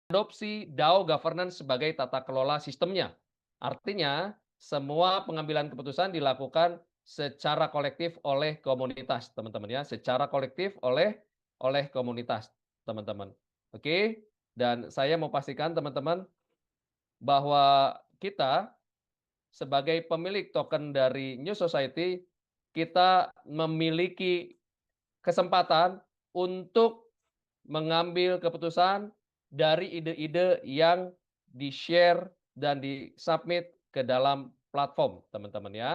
adopsi DAO governance sebagai tata kelola sistemnya. Artinya, semua pengambilan keputusan dilakukan secara kolektif oleh komunitas, teman-teman ya, secara kolektif oleh komunitas, teman-teman. Oke, dan saya mau pastikan teman-teman bahwa kita sebagai pemilik token dari New Society, kita memiliki kesempatan untuk mengambil keputusan dari ide-ide yang di-share dan di-submit ke dalam platform, teman-teman ya.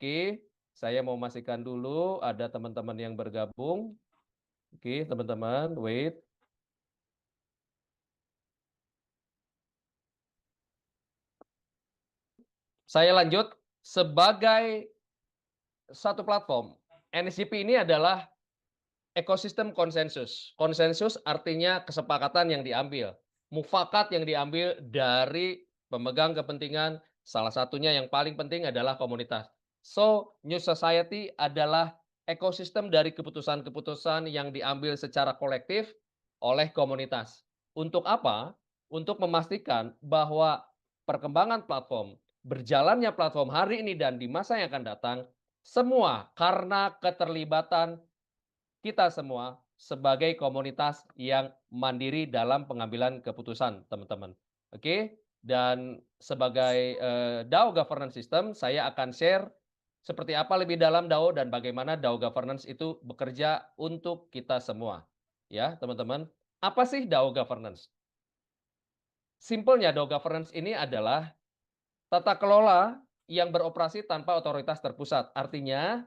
Oke, saya mau memastikan dulu ada teman-teman yang bergabung. Oke, teman-teman, wait. Saya lanjut, sebagai satu platform, NSGP ini adalah ekosistem konsensus. Konsensus artinya kesepakatan yang diambil, mufakat yang diambil dari pemegang kepentingan, salah satunya yang paling penting adalah komunitas. So, New Society adalah ekosistem dari keputusan-keputusan yang diambil secara kolektif oleh komunitas. Untuk apa? Untuk memastikan bahwa perkembangan platform, berjalannya platform hari ini dan di masa yang akan datang, semua karena keterlibatan kita semua sebagai komunitas yang mandiri dalam pengambilan keputusan, teman-teman. Oke, dan sebagai, DAO governance system, saya akan share seperti apa lebih dalam DAO dan bagaimana DAO governance itu bekerja untuk kita semua. Ya, teman-teman. Apa sih DAO governance? Simpelnya DAO governance ini adalah tata kelola yang beroperasi tanpa otoritas terpusat. Artinya,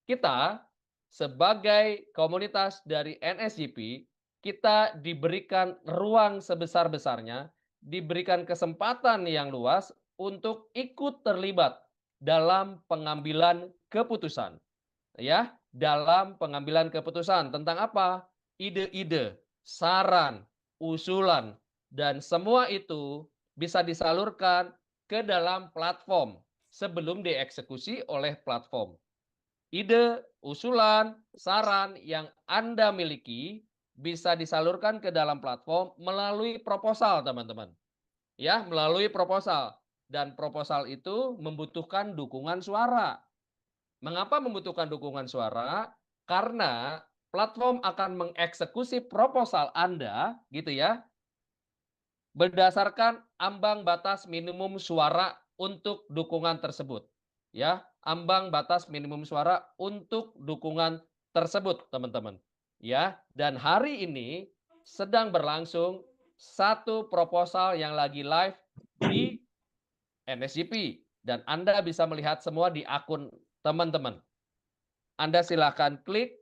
kita sebagai komunitas dari NSGP, kita diberikan ruang sebesar-besarnya, diberikan kesempatan yang luas untuk ikut terlibat dalam pengambilan keputusan. Ya, dalam pengambilan keputusan tentang apa? Ide-ide, saran, usulan, dan semua itu bisa disalurkan ke dalam platform sebelum dieksekusi oleh platform. Ide, usulan, saran yang Anda miliki bisa disalurkan ke dalam platform melalui proposal, teman-teman. Ya, melalui proposal. Dan proposal itu membutuhkan dukungan suara. Mengapa membutuhkan dukungan suara? Karena platform akan mengeksekusi proposal Anda, gitu ya, berdasarkan ambang batas minimum suara untuk dukungan tersebut. Ya, ambang batas minimum suara untuk dukungan tersebut, teman-teman. Ya, dan hari ini sedang berlangsung satu proposal yang lagi live di NSGP dan Anda bisa melihat semua di akun teman-teman. Anda silakan klik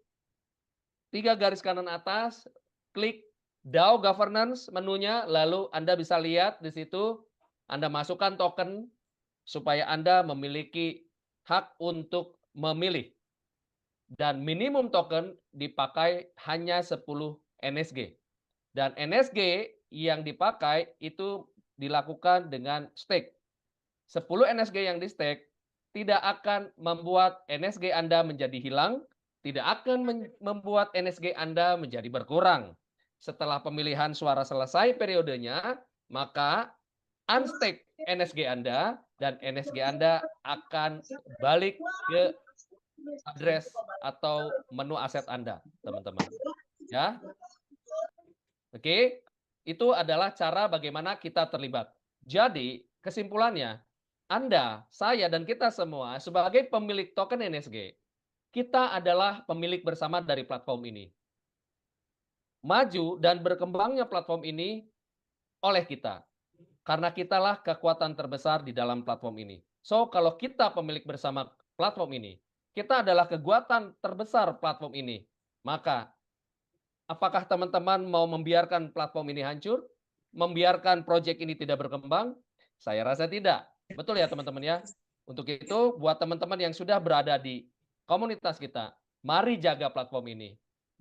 3 garis kanan atas, klik DAO Governance menunya, lalu Anda bisa lihat di situ, Anda masukkan token supaya Anda memiliki hak untuk memilih. Dan minimum token dipakai hanya 10 NSG. Dan NSG yang dipakai itu dilakukan dengan stake. 10 NSG yang di-stake tidak akan membuat NSG Anda menjadi hilang, tidak akan membuat NSG Anda menjadi berkurang. Setelah pemilihan suara selesai periodenya, maka unstake NSG Anda dan NSG Anda akan balik ke address atau menu aset Anda, teman-teman. Ya, oke. Itu adalah cara bagaimana kita terlibat. Jadi, kesimpulannya, Anda, saya, dan kita semua sebagai pemilik token NSG, kita adalah pemilik bersama dari platform ini. Maju dan berkembangnya platform ini oleh kita. Karena kitalah kekuatan terbesar di dalam platform ini. So, kalau kita pemilik bersama platform ini, kita adalah kekuatan terbesar platform ini. Maka, apakah teman-teman mau membiarkan platform ini hancur? Membiarkan proyek ini tidak berkembang? Saya rasa tidak. Betul ya teman-teman ya? Untuk itu, buat teman-teman yang sudah berada di komunitas kita, mari jaga platform ini.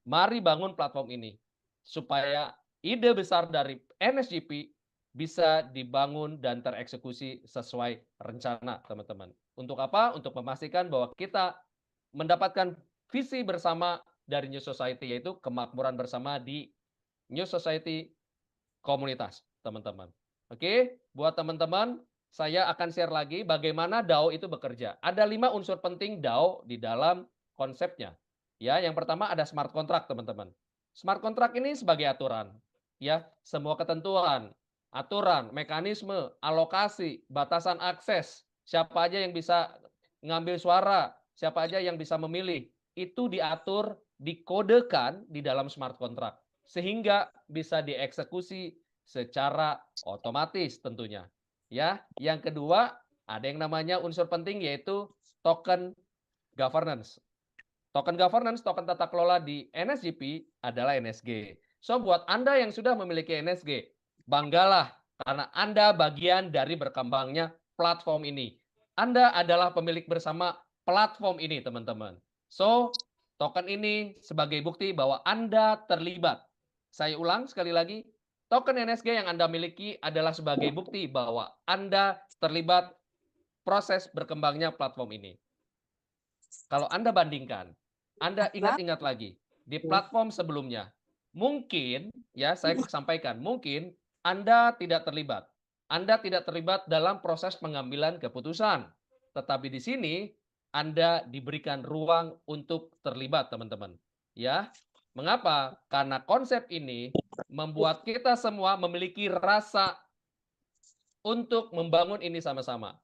Mari bangun platform ini. Supaya ide besar dari NSGP bisa dibangun dan tereksekusi sesuai rencana, teman-teman. Untuk apa? Untuk memastikan bahwa kita mendapatkan visi bersama dari New Society, yaitu kemakmuran bersama di New Society komunitas, teman-teman. Oke, buat teman-teman, saya akan share lagi bagaimana DAO itu bekerja. Ada 5 unsur penting DAO di dalam konsepnya. Ya, yang pertama ada smart contract, teman-teman. Smart contract ini sebagai aturan, ya, semua ketentuan, aturan, mekanisme, alokasi, batasan akses, siapa aja yang bisa ngambil suara, siapa aja yang bisa memilih, itu diatur, dikodekan di dalam smart contract sehingga bisa dieksekusi secara otomatis tentunya. Ya, yang kedua ada yang namanya unsur penting yaitu token governance. Token governance, token tata kelola di NSGP adalah NSG. So, buat Anda yang sudah memiliki NSG, banggalah karena Anda bagian dari berkembangnya platform ini. Anda adalah pemilik bersama platform ini, teman-teman. So, token ini sebagai bukti bahwa Anda terlibat. Saya ulang sekali lagi, token NSG yang Anda miliki adalah sebagai bukti bahwa Anda terlibat proses berkembangnya platform ini. Kalau Anda bandingkan, Anda ingat-ingat lagi di platform sebelumnya, mungkin ya saya sampaikan, mungkin Anda tidak terlibat. Anda tidak terlibat dalam proses pengambilan keputusan. Tetapi di sini Anda diberikan ruang untuk terlibat, teman-teman. Ya. Mengapa? Karena konsep ini membuat kita semua memiliki rasa untuk membangun ini sama-sama.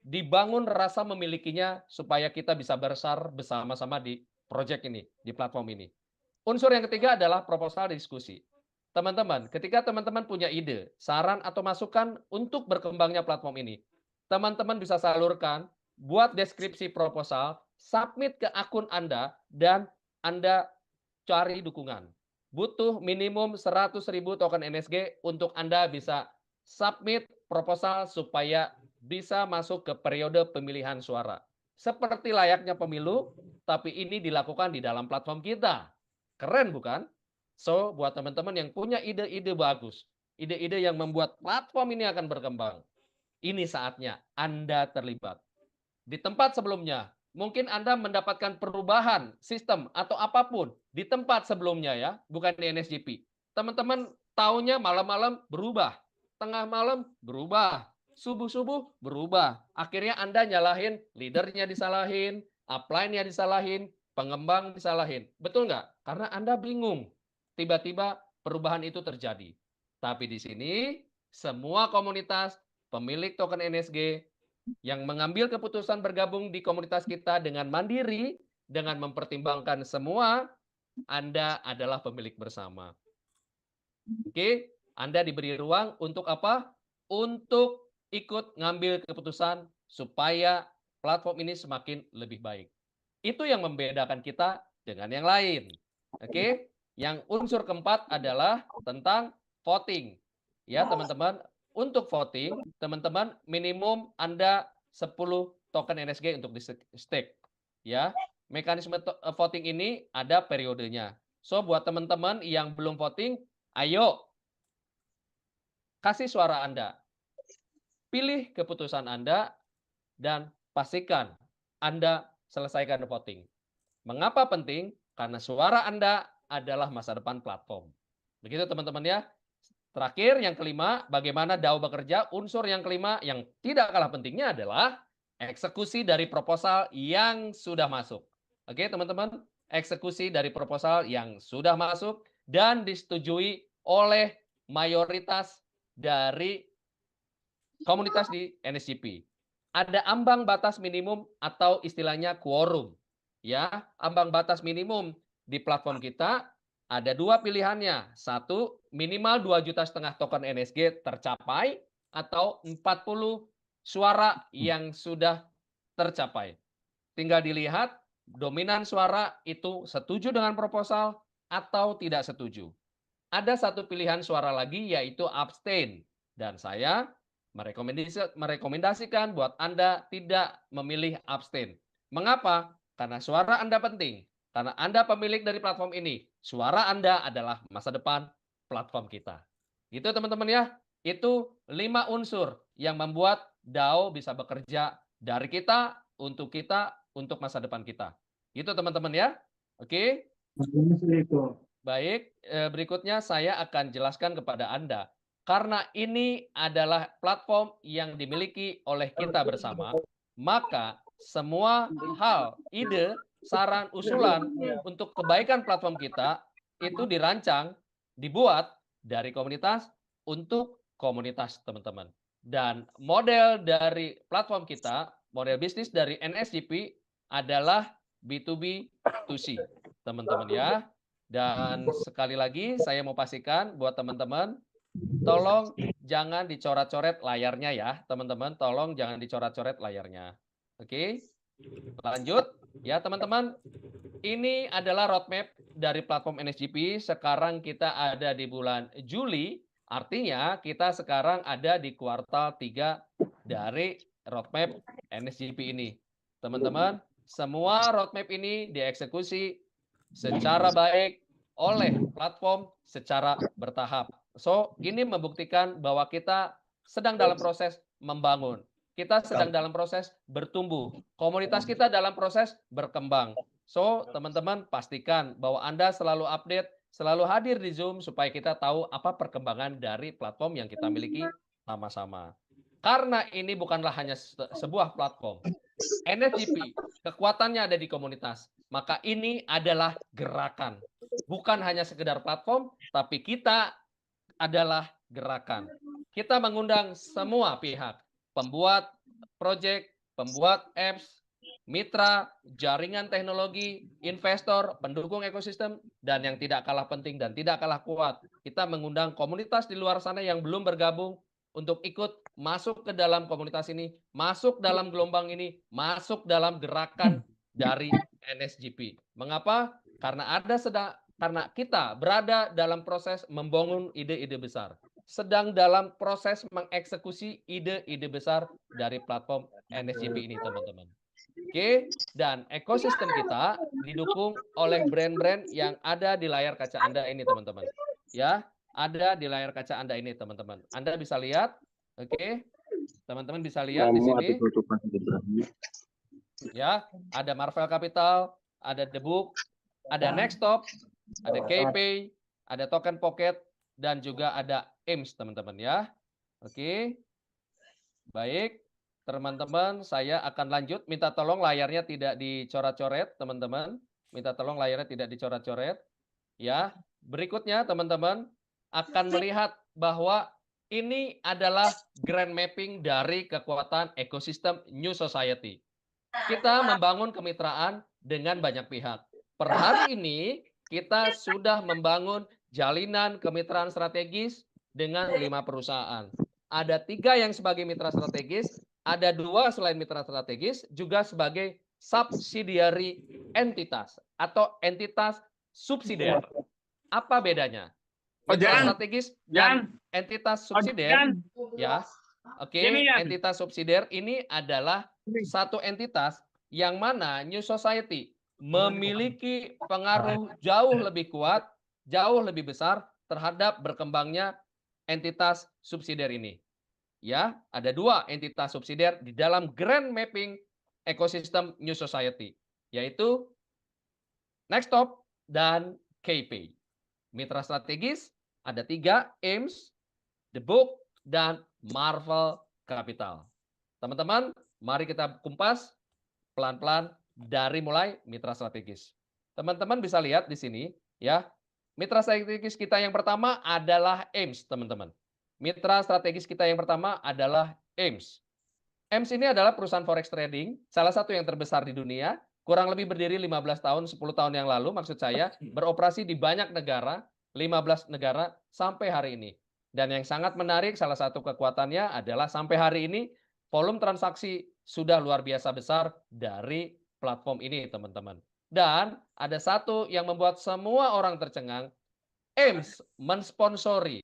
Dibangun rasa memilikinya supaya kita bisa besar bersama-sama di proyek ini, di platform ini. Unsur yang ketiga adalah proposal diskusi. Teman-teman, ketika teman-teman punya ide, saran atau masukan untuk berkembangnya platform ini, teman-teman bisa salurkan, buat deskripsi proposal, submit ke akun Anda, dan Anda cari dukungan. Butuh minimum 100.000 token NSG untuk Anda bisa submit proposal supaya bisa masuk ke periode pemilihan suara. Seperti layaknya pemilu, tapi ini dilakukan di dalam platform kita. Keren bukan? So, buat teman-teman yang punya ide-ide bagus, ide-ide yang membuat platform ini akan berkembang, ini saatnya Anda terlibat. Di tempat sebelumnya, mungkin Anda mendapatkan perubahan sistem atau apapun di tempat sebelumnya ya, bukan di NSGP. Teman-teman taunya malam-malam berubah, tengah malam berubah, subuh-subuh berubah. Akhirnya Anda nyalahin, leadernya disalahin, upline-nya disalahin, pengembang disalahin. Betul nggak? Karena Anda bingung. Tiba-tiba perubahan itu terjadi. Tapi di sini semua komunitas pemilik token NSG yang mengambil keputusan bergabung di komunitas kita dengan mandiri, dengan mempertimbangkan semua, Anda adalah pemilik bersama. Oke, Anda diberi ruang untuk apa? Untuk ikut ngambil keputusan supaya platform ini semakin lebih baik. Itu yang membedakan kita dengan yang lain. Oke, yang unsur keempat adalah tentang voting. Ya, teman-teman, untuk voting, teman-teman minimum Anda 10 token NSG untuk di stake. Ya, mekanisme voting ini ada periodenya. So, buat teman-teman yang belum voting, ayo kasih suara Anda. Pilih keputusan Anda dan pastikan Anda selesaikan voting. Mengapa penting? Karena suara Anda adalah masa depan platform. Begitu teman-teman ya. Terakhir, yang kelima, bagaimana DAO bekerja. Unsur yang kelima yang tidak kalah pentingnya adalah eksekusi dari proposal yang sudah masuk. Oke teman-teman, eksekusi dari proposal yang sudah masuk dan disetujui oleh mayoritas dari komunitas di NSGP. Ada ambang batas minimum atau istilahnya quorum. Ya, ambang batas minimum di platform kita ada dua pilihannya. Satu, minimal 2,5 juta token NSG tercapai atau 40 suara yang sudah tercapai. Tinggal dilihat dominan suara itu setuju dengan proposal atau tidak setuju. Ada satu pilihan suara lagi yaitu abstain dan saya merekomendasikan buat Anda tidak memilih abstain. Mengapa? Karena suara Anda penting. Karena Anda pemilik dari platform ini. Suara Anda adalah masa depan platform kita. Gitu teman-teman ya. Itu 5 unsur yang membuat DAO bisa bekerja dari kita, untuk masa depan kita. Gitu teman-teman ya. Oke. Baik, berikutnya saya akan jelaskan kepada Anda karena ini adalah platform yang dimiliki oleh kita bersama, maka semua hal, ide, saran, usulan untuk kebaikan platform kita itu dirancang, dibuat dari komunitas untuk komunitas, teman-teman. Dan model dari platform kita, model bisnis dari NSGP adalah B2B2C, teman-teman ya. Dan sekali lagi saya mau pastikan buat teman-teman, tolong jangan dicoret-coret layarnya ya, teman-teman. Tolong jangan dicoret-coret layarnya. Oke, lanjut ya teman-teman. Ini adalah roadmap dari platform NSGP. Sekarang kita ada di bulan Juli, artinya kita sekarang ada di kuartal 3 dari roadmap NSGP ini. Teman-teman, semua roadmap ini dieksekusi secara baik oleh platform secara bertahap. So, ini membuktikan bahwa kita sedang dalam proses membangun. Kita sedang dalam proses bertumbuh. Komunitas kita dalam proses berkembang. So, teman-teman pastikan bahwa Anda selalu update, selalu hadir di Zoom supaya kita tahu apa perkembangan dari platform yang kita miliki sama-sama. Karena ini bukanlah hanya sebuah platform. NSGP, kekuatannya ada di komunitas. Maka ini adalah gerakan. Bukan hanya sekedar platform, tapi kita adalah gerakan. Kita mengundang semua pihak, pembuat project, pembuat apps, mitra, jaringan teknologi, investor, pendukung ekosistem, dan yang tidak kalah penting dan tidak kalah kuat, kita mengundang komunitas di luar sana yang belum bergabung untuk ikut masuk ke dalam komunitas ini, masuk dalam gelombang ini, masuk dalam gerakan dari NSGP. Mengapa? Karena kita berada dalam proses membangun ide-ide besar, sedang dalam proses mengeksekusi ide-ide besar dari platform NSGP ini, teman-teman. Oke, dan ekosistem kita didukung oleh brand-brand yang ada di layar kaca Anda ini, teman-teman. Ya, ada di layar kaca Anda ini, teman-teman. Anda bisa lihat, oke, teman-teman bisa lihat di sini. Ya, ada Marvel Capital, ada The Book, ada Nextop, ada KPay, ada Token Pocket, dan juga ada AIMS, teman-teman ya. Oke, baik. Teman-teman, saya akan lanjut. Minta tolong layarnya tidak dicoret-coret, teman-teman. Minta tolong layarnya tidak dicoret-coret. Ya, berikutnya teman-teman akan melihat bahwa ini adalah grand mapping dari kekuatan ekosistem New Society. Kita membangun kemitraan dengan banyak pihak. Per hari ini kita sudah membangun jalinan kemitraan strategis dengan 5 perusahaan. Ada 3 yang sebagai mitra strategis, ada 2 selain mitra strategis, juga sebagai subsidiary entitas atau entitas subsidiar. Apa bedanya? Mitra strategis dan entitas subsidiar, ya. Oke, entitas subsidiar ini adalah satu entitas yang mana New Society memiliki pengaruh jauh lebih kuat, jauh lebih besar terhadap berkembangnya entitas subsidiar ini. Ya, ada 2 entitas subsidiar di dalam grand mapping ekosistem New Society, yaitu Nextop dan KPay. Mitra strategis ada 3, AIMS, The Book, dan Marvel Capital. Teman-teman, mari kita kumpas pelan-pelan dari mulai mitra strategis. Teman-teman bisa lihat di sini ya. Mitra strategis kita yang pertama adalah AIMS, teman-teman. Mitra strategis kita yang pertama adalah AIMS. AIMS ini adalah perusahaan forex trading, salah satu yang terbesar di dunia, kurang lebih berdiri 15 tahun, 10 tahun yang lalu maksud saya, beroperasi di banyak negara, 15 negara sampai hari ini. Dan yang sangat menarik, salah satu kekuatannya adalah sampai hari ini volume transaksi sudah luar biasa besar dari platform ini, teman-teman. Dan ada satu yang membuat semua orang tercengang, AIMS mensponsori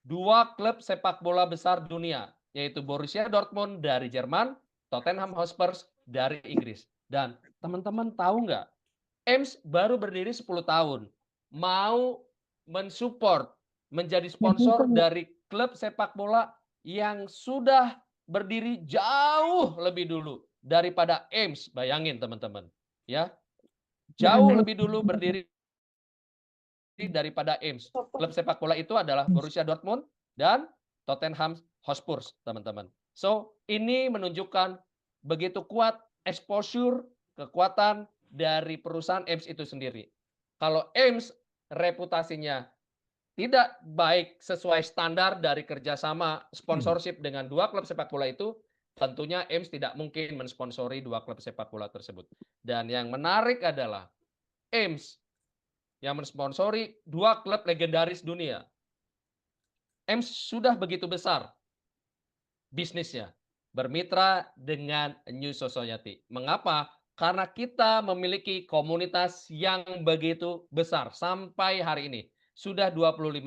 2 klub sepak bola besar dunia, yaitu Borussia Dortmund dari Jerman, Tottenham Hotspur dari Inggris. Dan teman-teman tahu nggak, AIMS baru berdiri 10 tahun, mau mensupport, menjadi sponsor dari klub sepak bola yang sudah berdiri jauh lebih dulu daripada AIMS. Bayangin teman-teman, ya, jauh lebih dulu berdiri daripada AIMS. Klub sepak bola itu adalah Borussia Dortmund dan Tottenham Hotspur, teman-teman. So, ini menunjukkan begitu kuat exposure, kekuatan dari perusahaan EMS itu sendiri. Kalau EMS reputasinya tidak baik sesuai standar dari kerjasama sponsorship dengan dua klub sepak bola itu, tentunya EMS tidak mungkin mensponsori dua klub sepak bola tersebut. Dan yang menarik adalah EMS yang mensponsori dua klub legendaris dunia. EMS sudah begitu besar bisnisnya, bermitra dengan New Society. Mengapa? Karena kita memiliki komunitas yang begitu besar sampai hari ini. Sudah 25.000.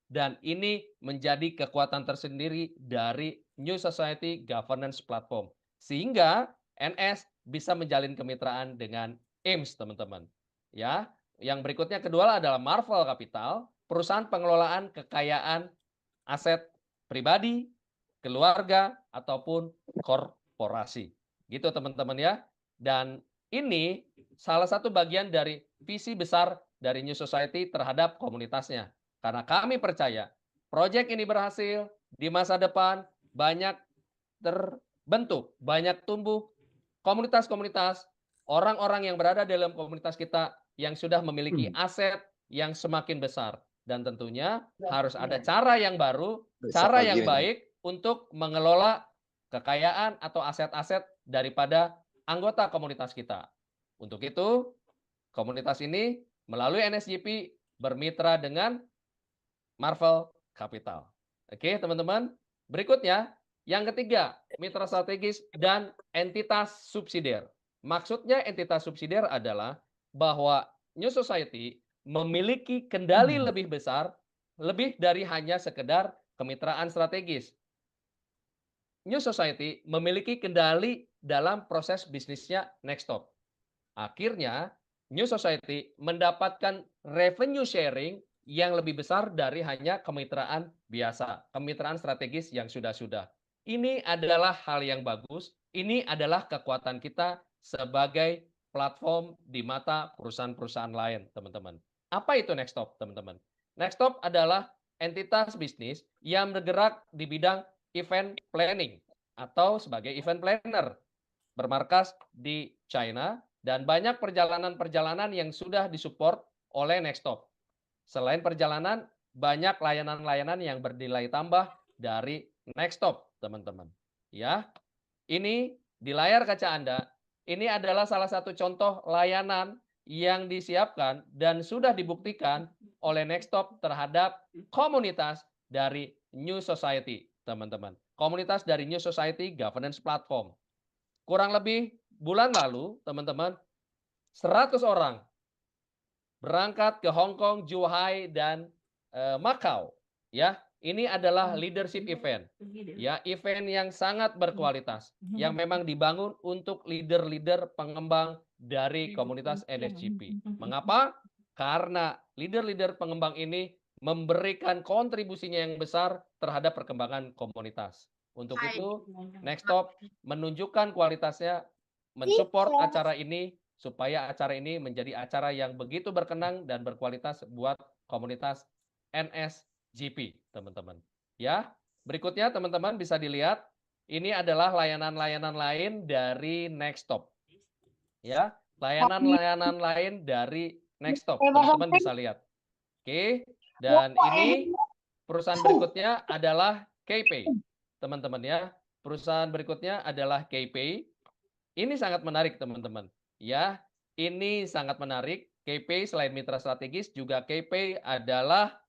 Dan ini menjadi kekuatan tersendiri dari New Society Governance Platform. Sehingga NS bisa menjalin kemitraan dengan AIMS, teman-teman. Ya, yang berikutnya kedua adalah Marvel Capital, perusahaan pengelolaan kekayaan aset pribadi, keluarga, ataupun korporasi. Gitu teman-teman ya. Dan ini salah satu bagian dari visi besar dari New Society terhadap komunitasnya. Karena kami percaya proyek ini berhasil, di masa depan banyak terbentuk, banyak tumbuh komunitas-komunitas, orang-orang yang berada dalam komunitas kita yang sudah memiliki aset yang semakin besar. Dan tentunya harus ada cara yang baru, cara yang baik untuk mengelola kekayaan atau aset-aset daripada anggota komunitas kita. Untuk itu, komunitas ini melalui NSGP bermitra dengan Marvel Capital. Oke, teman-teman. Berikutnya, yang ketiga, mitra strategis dan entitas subsidiar. Maksudnya entitas subsidiar adalah bahwa New Society memiliki kendali lebih besar, lebih dari hanya sekedar kemitraan strategis. New Society memiliki kendali dalam proses bisnisnya Nextop. Akhirnya, New Society mendapatkan revenue sharing yang lebih besar dari hanya kemitraan biasa, kemitraan strategis yang sudah-sudah. Ini adalah hal yang bagus, ini adalah kekuatan kita sebagai platform di mata perusahaan-perusahaan lain, teman-teman. Apa itu Nextop, teman-teman? Nextop adalah entitas bisnis yang bergerak di bidang event planning atau sebagai event planner, bermarkas di China, dan banyak perjalanan-perjalanan yang sudah disupport oleh Nextop. Selain perjalanan, banyak layanan-layanan yang bernilai tambah dari Nextop, teman-teman. Ya, ini di layar kaca Anda, ini adalah salah satu contoh layanan yang disiapkan dan sudah dibuktikan oleh Nextop terhadap komunitas dari New Society, teman-teman. Komunitas dari New Society Governance Platform. Kurang lebih bulan lalu, teman-teman, 100 orang berangkat ke Hong Kong, Zhuhai, dan Macau. Ya, ini adalah leadership event. Ya, event yang sangat berkualitas, yang memang dibangun untuk leader-leader pengembang dari komunitas NSGP. Mengapa? Karena leader-leader pengembang ini memberikan kontribusinya yang besar terhadap perkembangan komunitas. Untuk itu, Nextop menunjukkan kualitasnya, mensupport acara ini supaya acara ini menjadi acara yang begitu berkenang dan berkualitas buat komunitas NSGP, teman-teman. Ya, berikutnya teman-teman bisa dilihat, ini adalah layanan-layanan lain dari Nextop. Ya, layanan-layanan lain dari Nextop, teman-teman bisa lihat. Oke, dan ini perusahaan berikutnya adalah KPay, teman-teman ya. Perusahaan berikutnya adalah KPay. Ini sangat menarik, teman-teman. Ya, ini sangat menarik. KPay selain mitra strategis, juga KPay adalah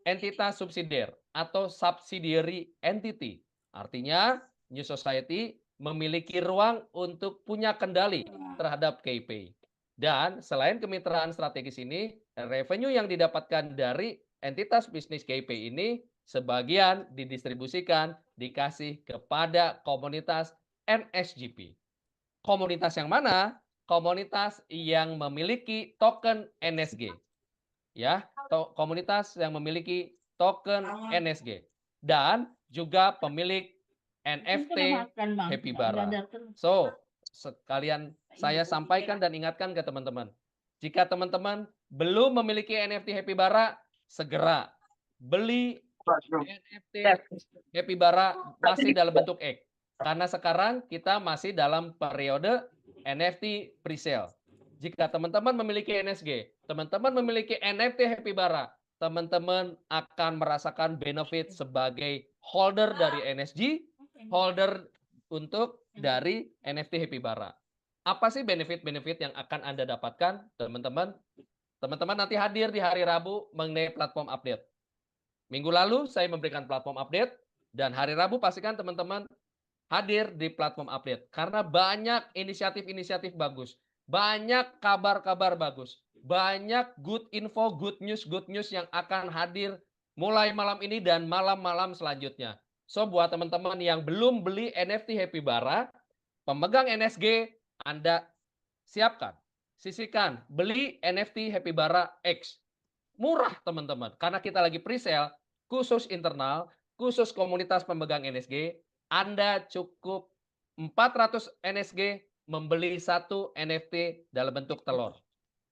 entitas subsidiar atau subsidiary entity. Artinya, New Society memiliki ruang untuk punya kendali terhadap KPay. Dan selain kemitraan strategis ini, revenue yang didapatkan dari entitas bisnis KPay ini sebagian didistribusikan, dikasih kepada komunitas NSGP. Komunitas yang mana? Komunitas yang memiliki token NSG. Ya, komunitas yang memiliki token NSG dan juga pemilik NFT Happy Bara. So, sekalian saya sampaikan dan ingatkan ke teman-teman. Jika teman-teman belum memiliki NFT Happy Bara, segera beli NFT Happy Bara masih dalam bentuk X. Karena sekarang kita masih dalam periode NFT presale. Jika teman-teman memiliki NSG, teman-teman memiliki NFT Happy Bara, teman-teman akan merasakan benefit sebagai holder dari NSG, holder untuk dari NFT Happy Bara. Apa sih benefit-benefit yang akan Anda dapatkan, teman-teman? Teman-teman nanti hadir di hari Rabu mengenai platform update. Minggu lalu saya memberikan platform update, dan hari Rabu pastikan teman-teman hadir di platform update. Karena banyak inisiatif-inisiatif bagus, banyak kabar-kabar bagus, banyak good info, good news yang akan hadir mulai malam ini dan malam-malam selanjutnya. So, buat teman-teman yang belum beli NFT Happy Bara, pemegang NSG, Anda siapkan, sisihkan, beli NFT Happy Bara X. Murah teman-teman, karena kita lagi pre-sale, khusus internal, khusus komunitas pemegang NSG, Anda cukup 400 NSG membeli satu NFT dalam bentuk telur.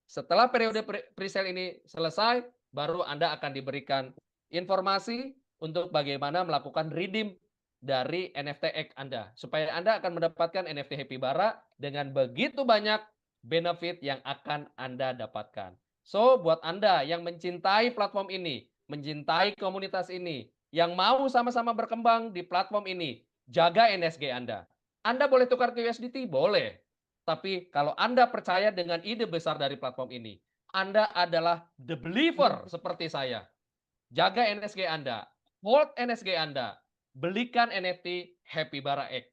Setelah periode pre-sale ini selesai, baru Anda akan diberikan informasi untuk bagaimana melakukan redeem dari NFT X Anda. Supaya Anda akan mendapatkan NFT Happy Bara dengan begitu banyak benefit yang akan Anda dapatkan. So, buat Anda yang mencintai platform ini, mencintai komunitas ini, yang mau sama-sama berkembang di platform ini, jaga NSG Anda. Anda boleh tukar ke USDT? Boleh. Tapi kalau Anda percaya dengan ide besar dari platform ini, Anda adalah the believer seperti saya. Jaga NSG Anda, hold NSG Anda, belikan NFT Happy Bara X.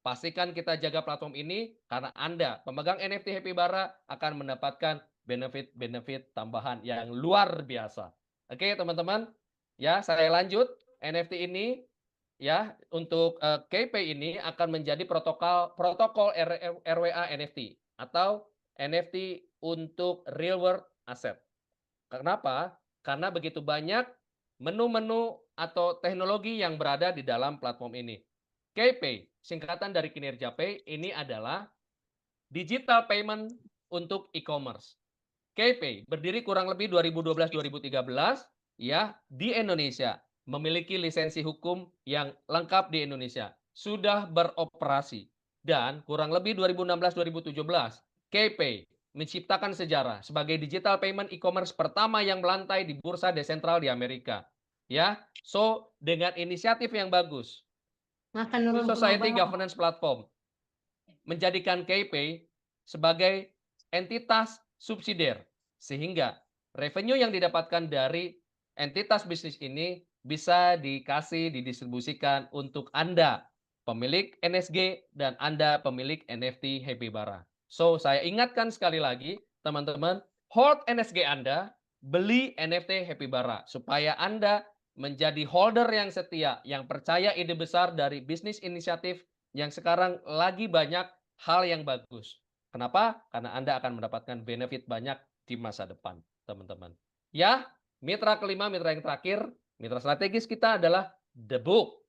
Pastikan kita jaga platform ini karena Anda, pemegang NFT Happy Bara, akan mendapatkan benefit-benefit tambahan yang luar biasa. Oke, teman-teman. Ya, saya lanjut. NFT ini ya untuk KP ini akan menjadi protokol RWA NFT atau NFT untuk real world asset. Kenapa? Karena begitu banyak menu-menu atau teknologi yang berada di dalam platform ini. KPay, singkatan dari kinerja Pay, ini adalah digital payment untuk e-commerce. KPay berdiri kurang lebih 2012-2013 ya di Indonesia, memiliki lisensi hukum yang lengkap di Indonesia, sudah beroperasi, dan kurang lebih 2016-2017 KPay menciptakan sejarah sebagai digital payment e-commerce pertama yang melantai di bursa desentral di Amerika. Ya, so dengan inisiatif yang bagus, Society Governance Platform menjadikan KPay sebagai entitas subsidiar, sehingga revenue yang didapatkan dari entitas bisnis ini bisa didistribusikan untuk Anda, pemilik NSG, dan Anda pemilik NFT Happy Bara. So, saya ingatkan sekali lagi, teman-teman, hold NSG Anda, beli NFT Happy Bara, supaya Anda menjadi holder yang setia, yang percaya ide besar dari bisnis inisiatif yang sekarang lagi banyak hal yang bagus. Kenapa? Karena Anda akan mendapatkan benefit banyak di masa depan, teman-teman. Ya, mitra kelima, mitra yang terakhir, mitra strategis kita adalah The Book.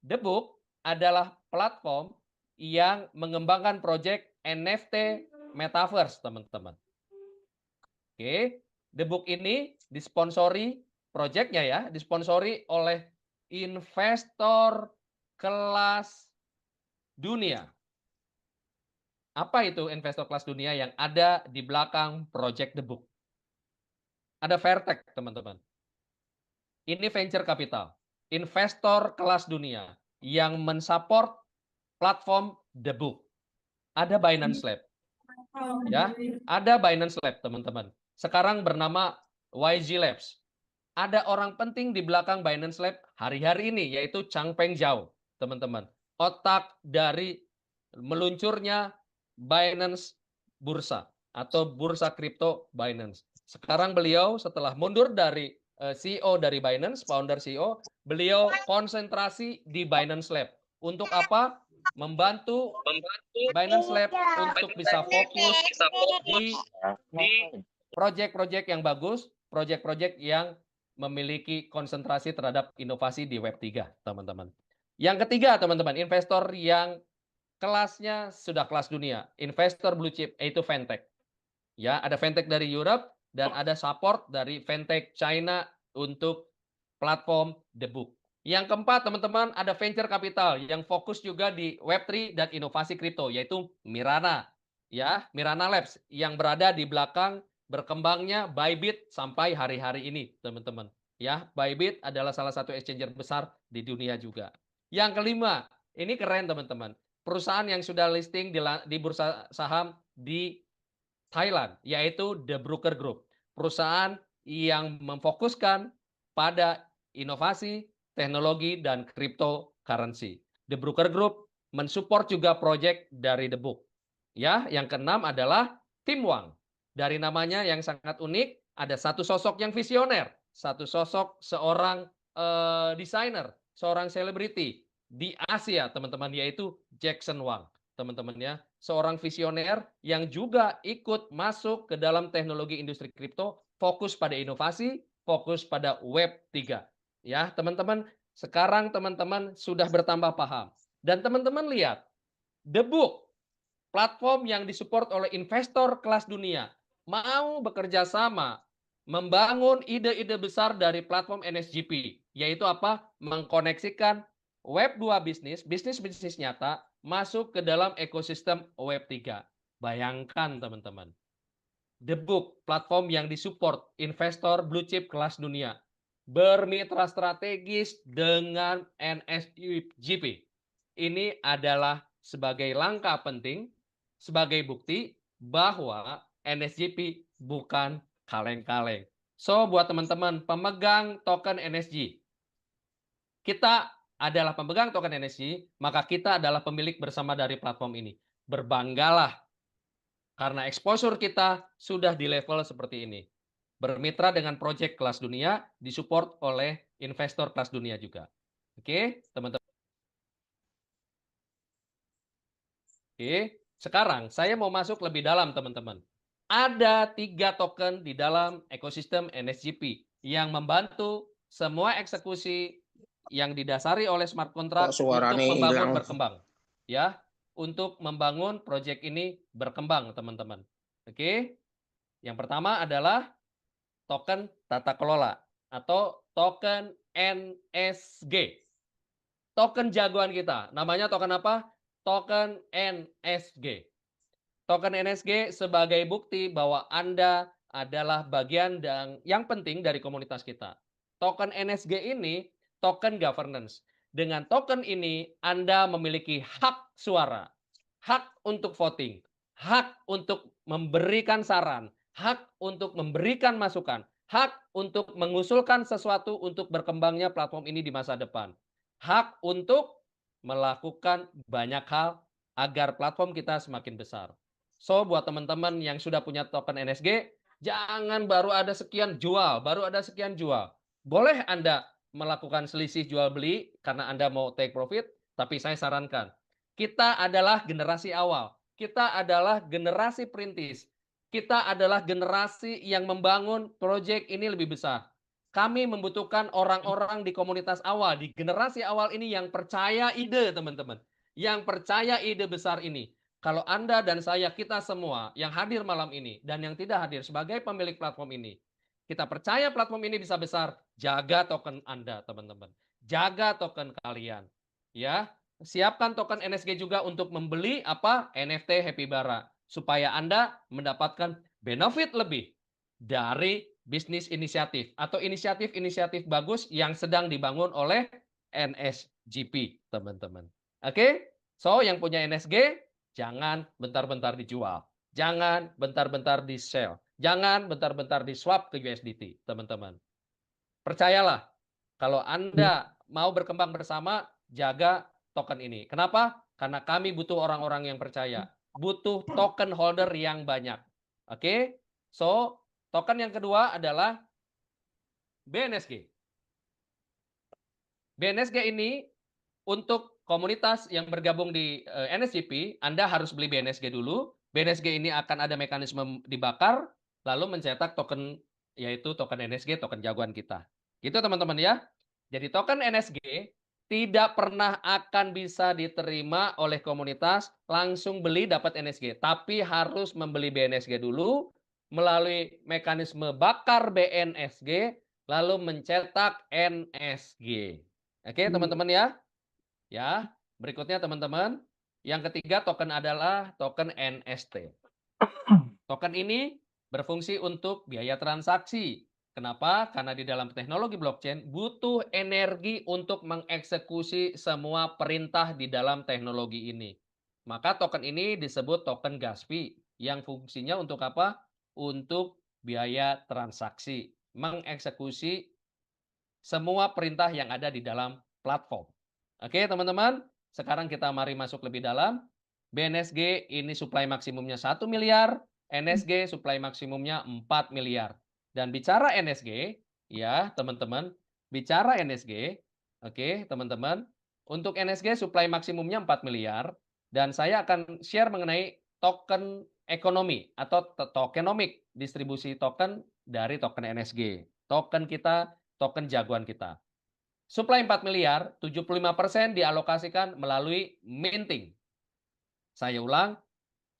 The Book adalah platform yang mengembangkan proyek NFT Metaverse, teman-teman. Oke, The Book ini disponsori, proyeknya ya, disponsori oleh investor kelas dunia. Apa itu investor kelas dunia yang ada di belakang Project The Book? Ada Vertex, teman-teman. Ini venture capital, investor kelas dunia yang mensupport platform The Book. Ada Binance Lab. Ya, ada Binance Lab, teman-teman. Sekarang bernama YG Labs. Ada orang penting di belakang Binance Lab hari-hari ini, yaitu Changpeng Zhao, teman-teman. Otak dari meluncurnya Binance Bursa atau Bursa Kripto Binance. Sekarang beliau setelah mundur dari CEO dari Binance, founder CEO, beliau konsentrasi di Binance Lab. Untuk apa? Membantu Binance Lab untuk bisa fokus di proyek-proyek yang bagus, proyek-proyek yang memiliki konsentrasi terhadap inovasi di Web3, teman-teman. Yang ketiga, teman-teman, investor yang kelasnya sudah kelas dunia, investor blue chip, yaitu Fintech. Ya, ada Fintech dari Europe dan ada support dari Fintech China untuk platform The Book. Yang keempat, teman-teman, ada venture capital yang fokus juga di Web3 dan inovasi kripto, yaitu Mirana. Ya, Mirana Labs yang berada di belakang berkembangnya Bybit sampai hari-hari ini, teman-teman. Ya, Bybit adalah salah satu exchanger besar di dunia juga. Yang kelima, ini keren, teman-teman. Perusahaan yang sudah listing di bursa saham di Thailand, yaitu The Brooker Group. Perusahaan yang memfokuskan pada inovasi, teknologi, dan cryptocurrency. The Brooker Group mensupport juga proyek dari The Book. Ya, yang keenam adalah Tim Wang. Dari namanya yang sangat unik, ada satu sosok yang visioner, satu sosok seorang desainer, seorang selebriti di Asia, teman-teman, yaitu Jackson Wang, teman-teman ya. Seorang visioner yang juga ikut masuk ke dalam teknologi industri kripto, fokus pada inovasi, fokus pada Web3. Ya, teman-teman, sekarang teman-teman sudah bertambah paham. Dan teman-teman lihat, The Book, platform yang disupport oleh investor kelas dunia, mau bekerja sama membangun ide-ide besar dari platform NSGP, yaitu apa? Mengkoneksikan Web2 bisnis nyata masuk ke dalam ekosistem Web3. Bayangkan, teman-teman. The Book, platform yang disupport investor blue chip kelas dunia, bermitra strategis dengan NSGP. Ini adalah sebagai langkah penting, sebagai bukti bahwa NSGP bukan kaleng-kaleng. So, buat teman-teman pemegang token NSG, kita adalah pemegang token NSG, maka kita adalah pemilik bersama dari platform ini. Berbanggalah karena exposure kita sudah di level seperti ini. Bermitra dengan proyek kelas dunia, disupport oleh investor kelas dunia juga. Oke, teman-teman. Oke, sekarang saya mau masuk lebih dalam, teman-teman. Ada 3 token di dalam ekosistem NSGP yang membantu semua eksekusi yang didasari oleh smart Kok contract untuk suaranya membangun hilang? berkembang. Ya, untuk membangun proyek ini berkembang, teman-teman. Oke. Yang pertama adalah token tata kelola atau token NSG. Token jagoan kita. Namanya token apa? Token NSG. Token NSG sebagai bukti bahwa Anda adalah bagian yang penting dari komunitas kita. Token NSG ini token governance. Dengan token ini Anda memiliki hak suara, hak untuk voting, hak untuk memberikan saran, hak untuk memberikan masukan, hak untuk mengusulkan sesuatu untuk berkembangnya platform ini di masa depan. Hak untuk melakukan banyak hal agar platform kita semakin besar. So, buat teman-teman yang sudah punya token NSG, jangan baru ada sekian jual, baru ada sekian jual. Boleh Anda melakukan selisih jual beli karena Anda mau take profit, tapi saya sarankan, kita adalah generasi awal. Kita adalah generasi perintis. Kita adalah generasi yang membangun proyek ini lebih besar. Kami membutuhkan orang-orang di komunitas awal, di generasi awal ini yang percaya ide, teman-teman. Yang percaya ide besar ini. Kalau Anda dan saya, kita semua yang hadir malam ini dan yang tidak hadir sebagai pemilik platform ini, kita percaya platform ini bisa besar, jaga token Anda, teman-teman. Jaga token kalian. Ya, siapkan token NSG juga untuk membeli apa? NFT Happy Bara supaya Anda mendapatkan benefit lebih dari bisnis inisiatif atau inisiatif-inisiatif bagus yang sedang dibangun oleh NSGP, teman-teman. Oke? So, yang punya NSG jangan bentar-bentar dijual. Jangan bentar-bentar di-sell. Jangan bentar-bentar di-swap ke USDT, teman-teman. Percayalah, kalau Anda mau berkembang bersama, jaga token ini. Kenapa? Karena kami butuh orang-orang yang percaya. Butuh token holder yang banyak. Oke? So, token yang kedua adalah BNSG. BNSG ini untuk komunitas yang bergabung di NSGP, Anda harus beli BNSG dulu. BNSG ini akan ada mekanisme dibakar, lalu mencetak token, yaitu token NSG, token jagoan kita. Gitu teman-teman ya. Jadi token NSG tidak pernah akan bisa diterima oleh komunitas langsung beli dapat NSG, tapi harus membeli BNSG dulu melalui mekanisme bakar BNSG, lalu mencetak NSG. Oke, teman-teman ya. Ya, berikutnya teman-teman, yang ketiga token adalah token NST. Token ini berfungsi untuk biaya transaksi. Kenapa? Karena di dalam teknologi blockchain butuh energi untuk mengeksekusi semua perintah di dalam teknologi ini. Maka token ini disebut token gas fee yang fungsinya untuk apa? Untuk biaya transaksi, mengeksekusi semua perintah yang ada di dalam platform. Oke, teman-teman, sekarang kita mari masuk lebih dalam. BNSG ini supply maksimumnya 1 miliar, NSG supply maksimumnya 4 miliar. Dan bicara NSG, ya teman-teman, bicara NSG, oke teman-teman, untuk NSG supply maksimumnya 4 miliar, dan saya akan share mengenai token ekonomi atau tokenomic, distribusi token dari token NSG. Token kita, token jagoan kita. Supply 4 miliar, 75% dialokasikan melalui minting. Saya ulang,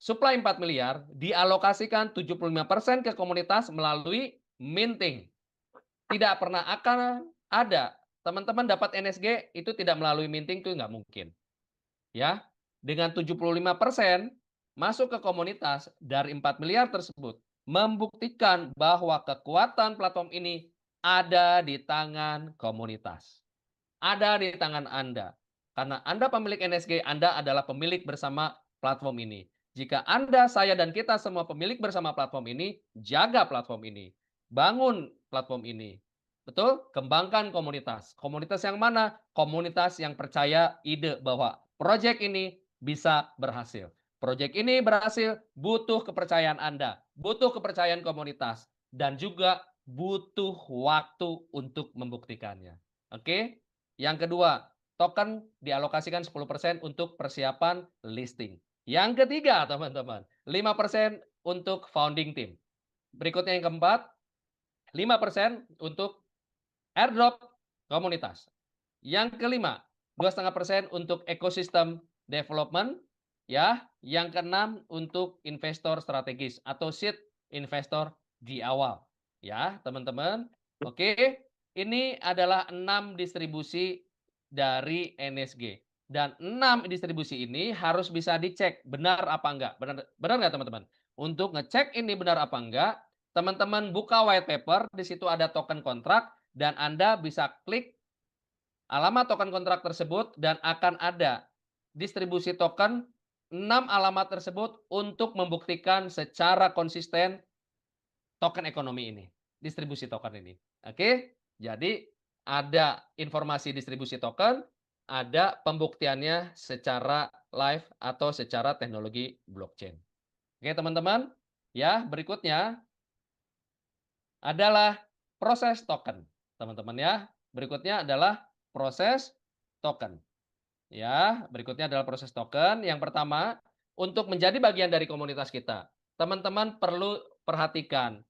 supply 4 miliar dialokasikan 75% ke komunitas melalui minting. Tidak pernah akan ada teman-teman dapat NSG itu tidak melalui minting, itu nggak mungkin. Ya, dengan 75% masuk ke komunitas dari 4 miliar tersebut membuktikan bahwa kekuatan platform ini ada di tangan komunitas. Ada di tangan Anda. Karena Anda pemilik NSG, Anda adalah pemilik bersama platform ini. Jika Anda, saya, dan kita semua pemilik bersama platform ini, jaga platform ini. Bangun platform ini. Betul? Kembangkan komunitas. Komunitas yang mana? Komunitas yang percaya ide bahwa proyek ini bisa berhasil. Proyek ini berhasil butuh kepercayaan Anda, butuh kepercayaan komunitas, dan juga butuh waktu untuk membuktikannya. Oke? Yang kedua, token dialokasikan 10% untuk persiapan listing. Yang ketiga, teman-teman, 5% untuk founding team. Berikutnya yang keempat, 5% untuk airdrop komunitas. Yang kelima, 2,5% untuk ekosistem development, ya. Yang keenam untuk investor strategis atau seed investor di awal, ya, teman-teman. Oke, ini adalah 6 distribusi dari NSG dan 6 distribusi ini harus bisa dicek benar apa enggak. Benar benar enggak, teman-teman? Untuk ngecek ini benar apa enggak, teman-teman buka white paper, di situ ada token kontrak dan Anda bisa klik alamat token kontrak tersebut dan akan ada distribusi token 6 alamat tersebut untuk membuktikan secara konsisten token ekonomi ini, distribusi token ini. Oke, jadi ada informasi distribusi token, ada pembuktiannya secara live atau secara teknologi blockchain. Oke, teman-teman, ya, berikutnya adalah proses token, teman-teman ya. Berikutnya adalah proses token. Ya, berikutnya adalah proses token. Yang pertama, untuk menjadi bagian dari komunitas kita, teman-teman perlu perhatikan,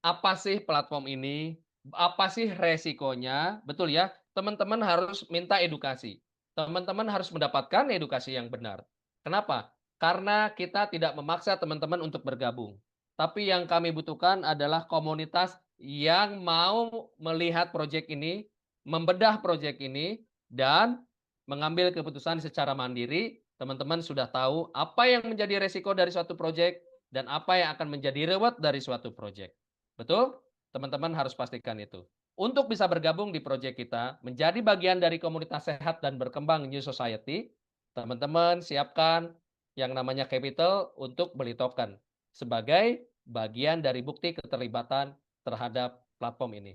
apa sih platform ini? Apa sih resikonya? Betul ya, teman-teman harus minta edukasi. Teman-teman harus mendapatkan edukasi yang benar. Kenapa? Karena kita tidak memaksa teman-teman untuk bergabung. Tapi yang kami butuhkan adalah komunitas yang mau melihat proyek ini, membedah proyek ini, dan mengambil keputusan secara mandiri. Teman-teman sudah tahu apa yang menjadi resiko dari suatu proyek dan apa yang akan menjadi reward dari suatu proyek. Betul? Teman-teman harus pastikan itu. Untuk bisa bergabung di proyek kita, menjadi bagian dari komunitas sehat dan berkembang New Society, teman-teman siapkan yang namanya capital untuk beli token sebagai bagian dari bukti keterlibatan terhadap platform ini.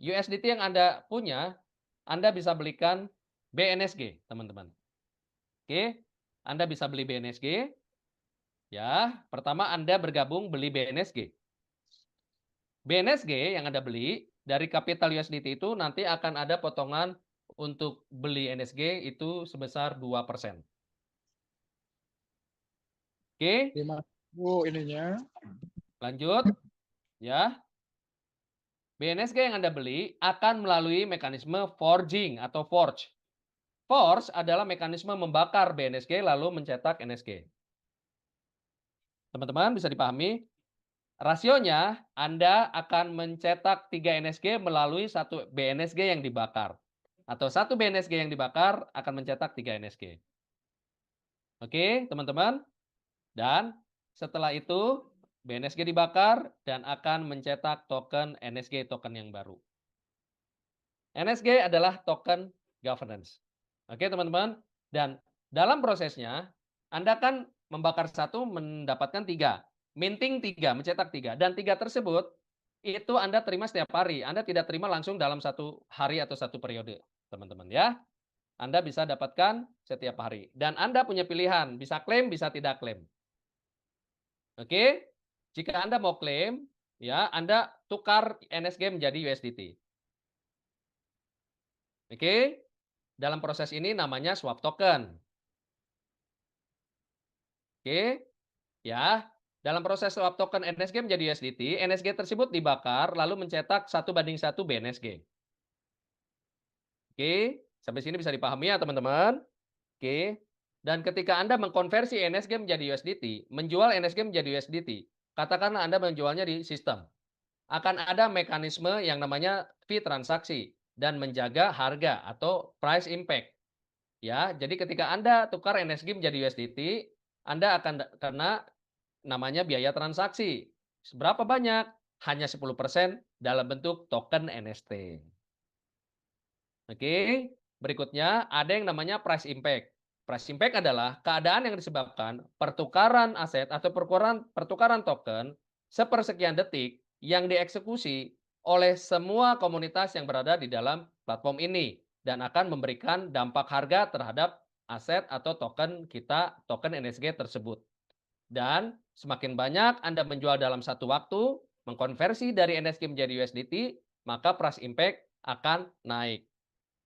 USDT yang Anda punya, Anda bisa belikan BNSG, teman-teman. Oke, Anda bisa beli BNSG. Ya, pertama Anda bergabung beli BNSG. BNSG yang Anda beli dari kapital USDT itu nanti akan ada potongan untuk beli NSG itu sebesar 2%. Oke, 5.000 ininya. lanjut ya. BNSG yang Anda beli akan melalui mekanisme forging atau forge. Forge adalah mekanisme membakar BNSG lalu mencetak NSG. Teman-teman bisa dipahami? Rasionya, Anda akan mencetak 3 NSG melalui 1 BNSG yang dibakar. Atau 1 BNSG yang dibakar akan mencetak 3 NSG. Oke, teman-teman? Dan setelah itu, BNSG dibakar dan akan mencetak token NSG, token yang baru. NSG adalah token governance. Oke, teman-teman? Dan dalam prosesnya, Anda kan membakar 1, mendapatkan 3. Minting 3, mencetak 3. Dan 3 tersebut, itu Anda terima setiap hari. Anda tidak terima langsung dalam 1 hari atau 1 periode, teman-teman ya. Anda bisa dapatkan setiap hari. Dan Anda punya pilihan, bisa klaim, bisa tidak klaim. Oke? Jika Anda mau klaim, ya, Anda tukar NSG menjadi USDT. Oke? Dalam proses ini namanya swap token. Oke? Ya. Dalam proses swap token NSG menjadi USDT, NSG tersebut dibakar lalu mencetak 1:1 BNSG. Oke? Sampai sini bisa dipahami ya, teman-teman? Oke. Dan ketika Anda mengkonversi NSG menjadi USDT, menjual NSG menjadi USDT, katakanlah Anda menjualnya di sistem. Akan ada mekanisme yang namanya fee transaksi dan menjaga harga atau price impact. Ya, jadi ketika Anda tukar NSG menjadi USDT, Anda akan kena namanya biaya transaksi. Seberapa banyak? Hanya 10% dalam bentuk token NST. Oke, berikutnya ada yang namanya price impact. Price impact adalah keadaan yang disebabkan pertukaran aset atau pertukaran token sepersekian detik yang dieksekusi oleh semua komunitas yang berada di dalam platform ini dan akan memberikan dampak harga terhadap aset atau token kita, token NSG tersebut. Dan semakin banyak Anda menjual dalam satu waktu, mengkonversi dari NSG menjadi USDT, maka price impact akan naik.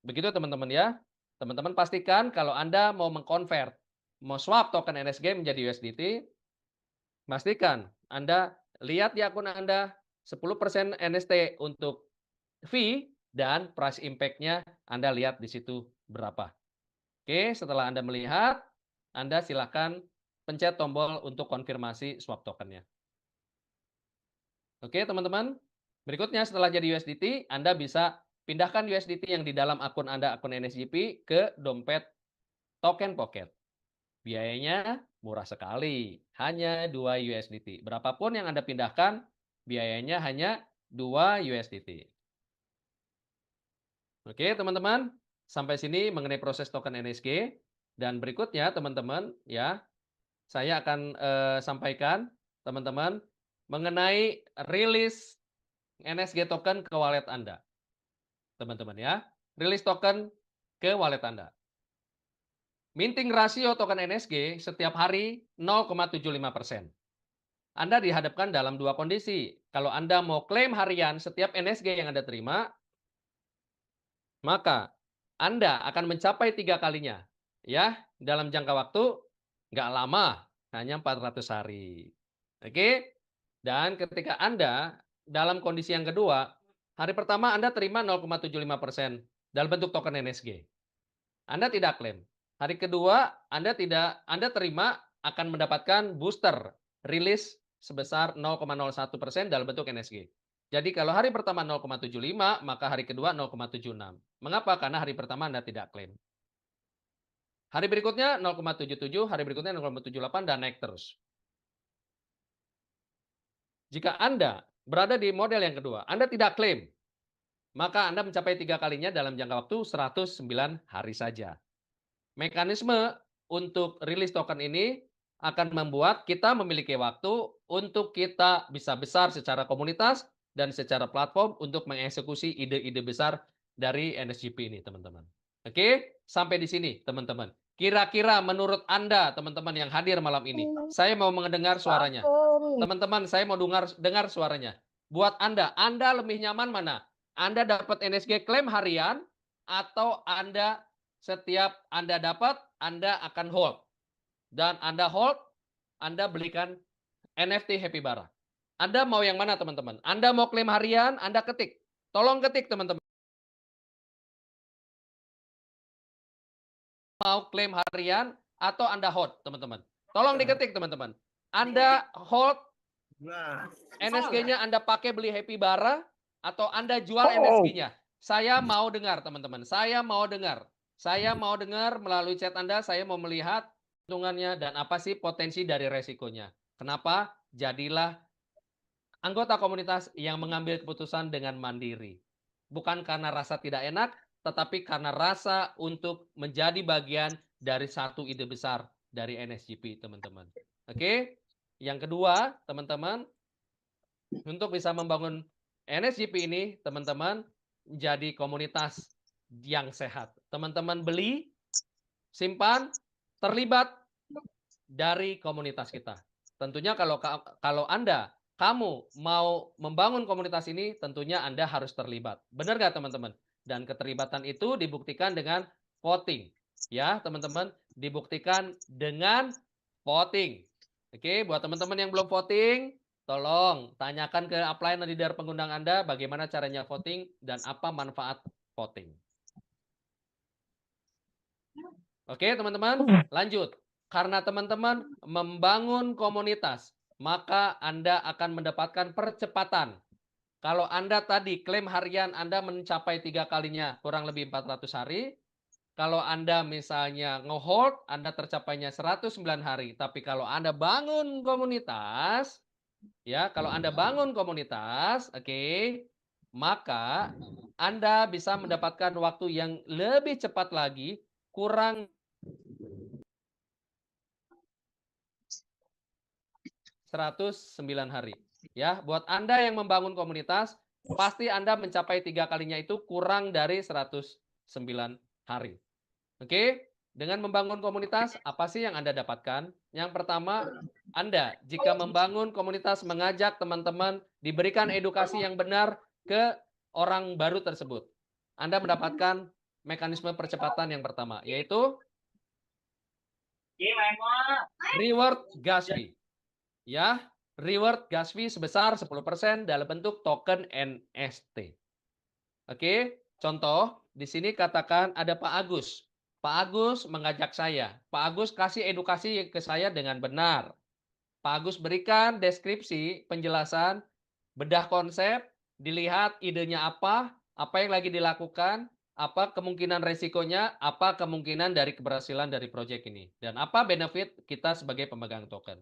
Begitu teman-teman ya. Teman-teman pastikan kalau Anda mau mengkonvert, mau swap token NSG menjadi USDT, pastikan Anda lihat di akun Anda 10% NST untuk fee dan price impact-nya Anda lihat di situ berapa. Oke, setelah Anda melihat, Anda silakan pencet tombol untuk konfirmasi swap tokennya. Oke, teman-teman. Berikutnya setelah jadi USDT, Anda bisa pindahkan USDT yang di dalam akun Anda, akun NSGP, ke dompet Token Pocket. Biayanya murah sekali, hanya 2 USDT. Berapapun yang Anda pindahkan, biayanya hanya 2 USDT. Oke, teman-teman. Sampai sini mengenai proses token NSG. Dan berikutnya, teman-teman, ya, saya akan sampaikan, teman-teman, mengenai rilis NSG token ke wallet Anda, teman-teman ya. Rilis token ke wallet Anda. Minting rasio token NSG setiap hari 0,75%. Anda dihadapkan dalam 2 kondisi. Kalau Anda mau klaim harian setiap NSG yang Anda terima, maka Anda akan mencapai 3 kalinya. Ya, dalam jangka waktu nggak lama, hanya 400 hari. Oke? Dan ketika Anda dalam kondisi yang kedua, hari pertama Anda terima 0,75% dalam bentuk token NSG. Anda tidak klaim. Hari kedua Anda terima akan mendapatkan booster rilis sebesar 0,01% dalam bentuk NSG. Jadi kalau hari pertama 0,75, maka hari kedua 0,76. Mengapa? Karena hari pertama Anda tidak klaim. Hari berikutnya 0,77, hari berikutnya 0,78 dan naik terus. Jika Anda berada di model yang kedua, Anda tidak klaim, maka Anda mencapai 3 kalinya dalam jangka waktu 109 hari saja. Mekanisme untuk rilis token ini akan membuat kita memiliki waktu untuk kita bisa besar secara komunitas dan secara platform untuk mengeksekusi ide-ide besar dari NSGP ini, teman-teman. Oke, sampai di sini, teman-teman. Kira-kira menurut Anda, teman-teman yang hadir malam ini, saya mau mendengar suaranya. Teman-teman, saya mau dengar suaranya. Buat Anda lebih nyaman mana? Anda dapat NSG klaim harian atau setiap Anda dapat, Anda akan hold. Dan Anda hold, Anda belikan NFT Happy Bara. Anda mau yang mana, teman-teman? Anda mau klaim harian, Anda ketik. Tolong ketik, teman-teman. Mau klaim harian atau Anda hold, teman-teman. Tolong diketik, teman-teman. Anda hold NSG-nya Anda pakai beli Happy Bara atau Anda jual Oh, NSG-nya? Saya mau dengar, teman-teman. Saya mau dengar. Saya mau dengar melalui chat Anda, saya mau melihat hitungannya dan apa sih potensi dari resikonya. Kenapa? Jadilah anggota komunitas yang mengambil keputusan dengan mandiri. Bukan karena rasa tidak enak, tetapi karena rasa untuk menjadi bagian dari satu ide besar dari NSGP, teman-teman. Oke? Yang kedua, teman-teman, untuk bisa membangun NSGP ini, teman-teman, menjadi komunitas yang sehat. Teman-teman beli, simpan, terlibat dari komunitas kita. Tentunya kalau kamu mau membangun komunitas ini, tentunya Anda harus terlibat. Benar nggak, teman-teman? Dan keterlibatan itu dibuktikan dengan voting. Ya, teman-teman, dibuktikan dengan voting. Oke, buat teman-teman yang belum voting, tolong tanyakan ke upline leader pengundang Anda bagaimana caranya voting dan apa manfaat voting. Oke, teman-teman, lanjut. Karena teman-teman membangun komunitas, maka Anda akan mendapatkan percepatan. Kalau Anda tadi klaim harian Anda mencapai 3 kalinya kurang lebih 400 hari. Kalau Anda misalnya nge-hold, Anda tercapainya 109 hari. Tapi kalau Anda bangun komunitas, ya, kalau Anda bangun komunitas, oke, maka Anda bisa mendapatkan waktu yang lebih cepat lagi, kurang 109 hari. Ya, buat Anda yang membangun komunitas, pasti Anda mencapai 3 kalinya itu kurang dari 109 hari. Oke? Dengan membangun komunitas, apa sih yang Anda dapatkan? Yang pertama, Anda jika membangun komunitas mengajak teman-teman diberikan edukasi yang benar ke orang baru tersebut. Anda mendapatkan mekanisme percepatan yang pertama, yaitu reward gas fee. Ya, reward gas fee sebesar 10% dalam bentuk token NST. Oke, contoh di sini katakan ada Pak Agus. Pak Agus mengajak saya. Pak Agus kasih edukasi ke saya dengan benar. Pak Agus berikan deskripsi, penjelasan, bedah konsep, dilihat idenya apa yang lagi dilakukan, apa kemungkinan resikonya, apa kemungkinan dari keberhasilan dari proyek ini, dan apa benefit kita sebagai pemegang token.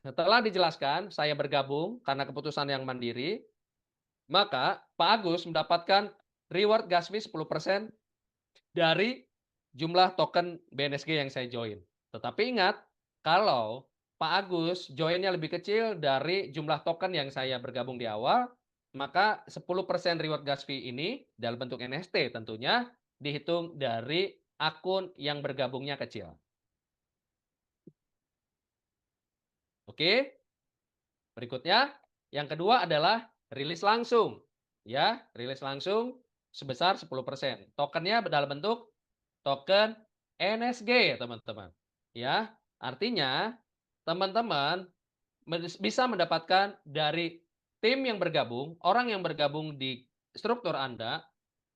Setelah dijelaskan, saya bergabung karena keputusan yang mandiri, maka Pak Agus mendapatkan reward gas fee 10% dari jumlah token BNSG yang saya join. Tetapi ingat, kalau Pak Agus joinnya lebih kecil dari jumlah token yang saya bergabung di awal, maka 10% reward gas fee ini dalam bentuk NST tentunya dihitung dari akun yang bergabungnya kecil. Oke? Berikutnya, yang kedua adalah rilis langsung. Ya, rilis langsung sebesar 10%. Tokennya dalam bentuk token NSG, teman-teman. Ya, artinya teman-teman bisa mendapatkan dari tim yang bergabung, orang yang bergabung di struktur Anda,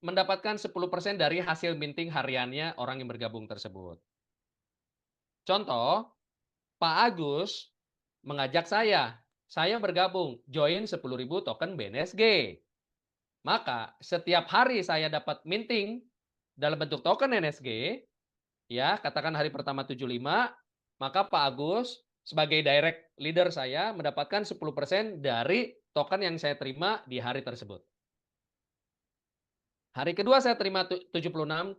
mendapatkan 10% dari hasil minting hariannya orang yang bergabung tersebut. Contoh, Pak Agus mengajak saya bergabung, join 10.000 token BNSG. Maka setiap hari saya dapat minting dalam bentuk token NSG, ya katakan hari pertama 75, maka Pak Agus sebagai direct leader saya mendapatkan 10% dari token yang saya terima di hari tersebut. Hari kedua saya terima 76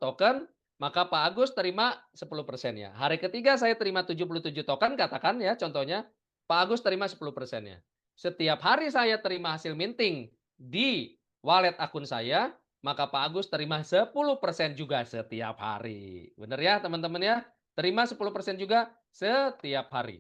token, maka Pak Agus terima 10%-nya. Hari ketiga saya terima 77 token, katakan ya contohnya, Pak Agus terima 10%-nya. Setiap hari saya terima hasil minting di wallet akun saya, maka Pak Agus terima 10% juga setiap hari. Benar ya teman-teman ya? Terima 10% juga setiap hari.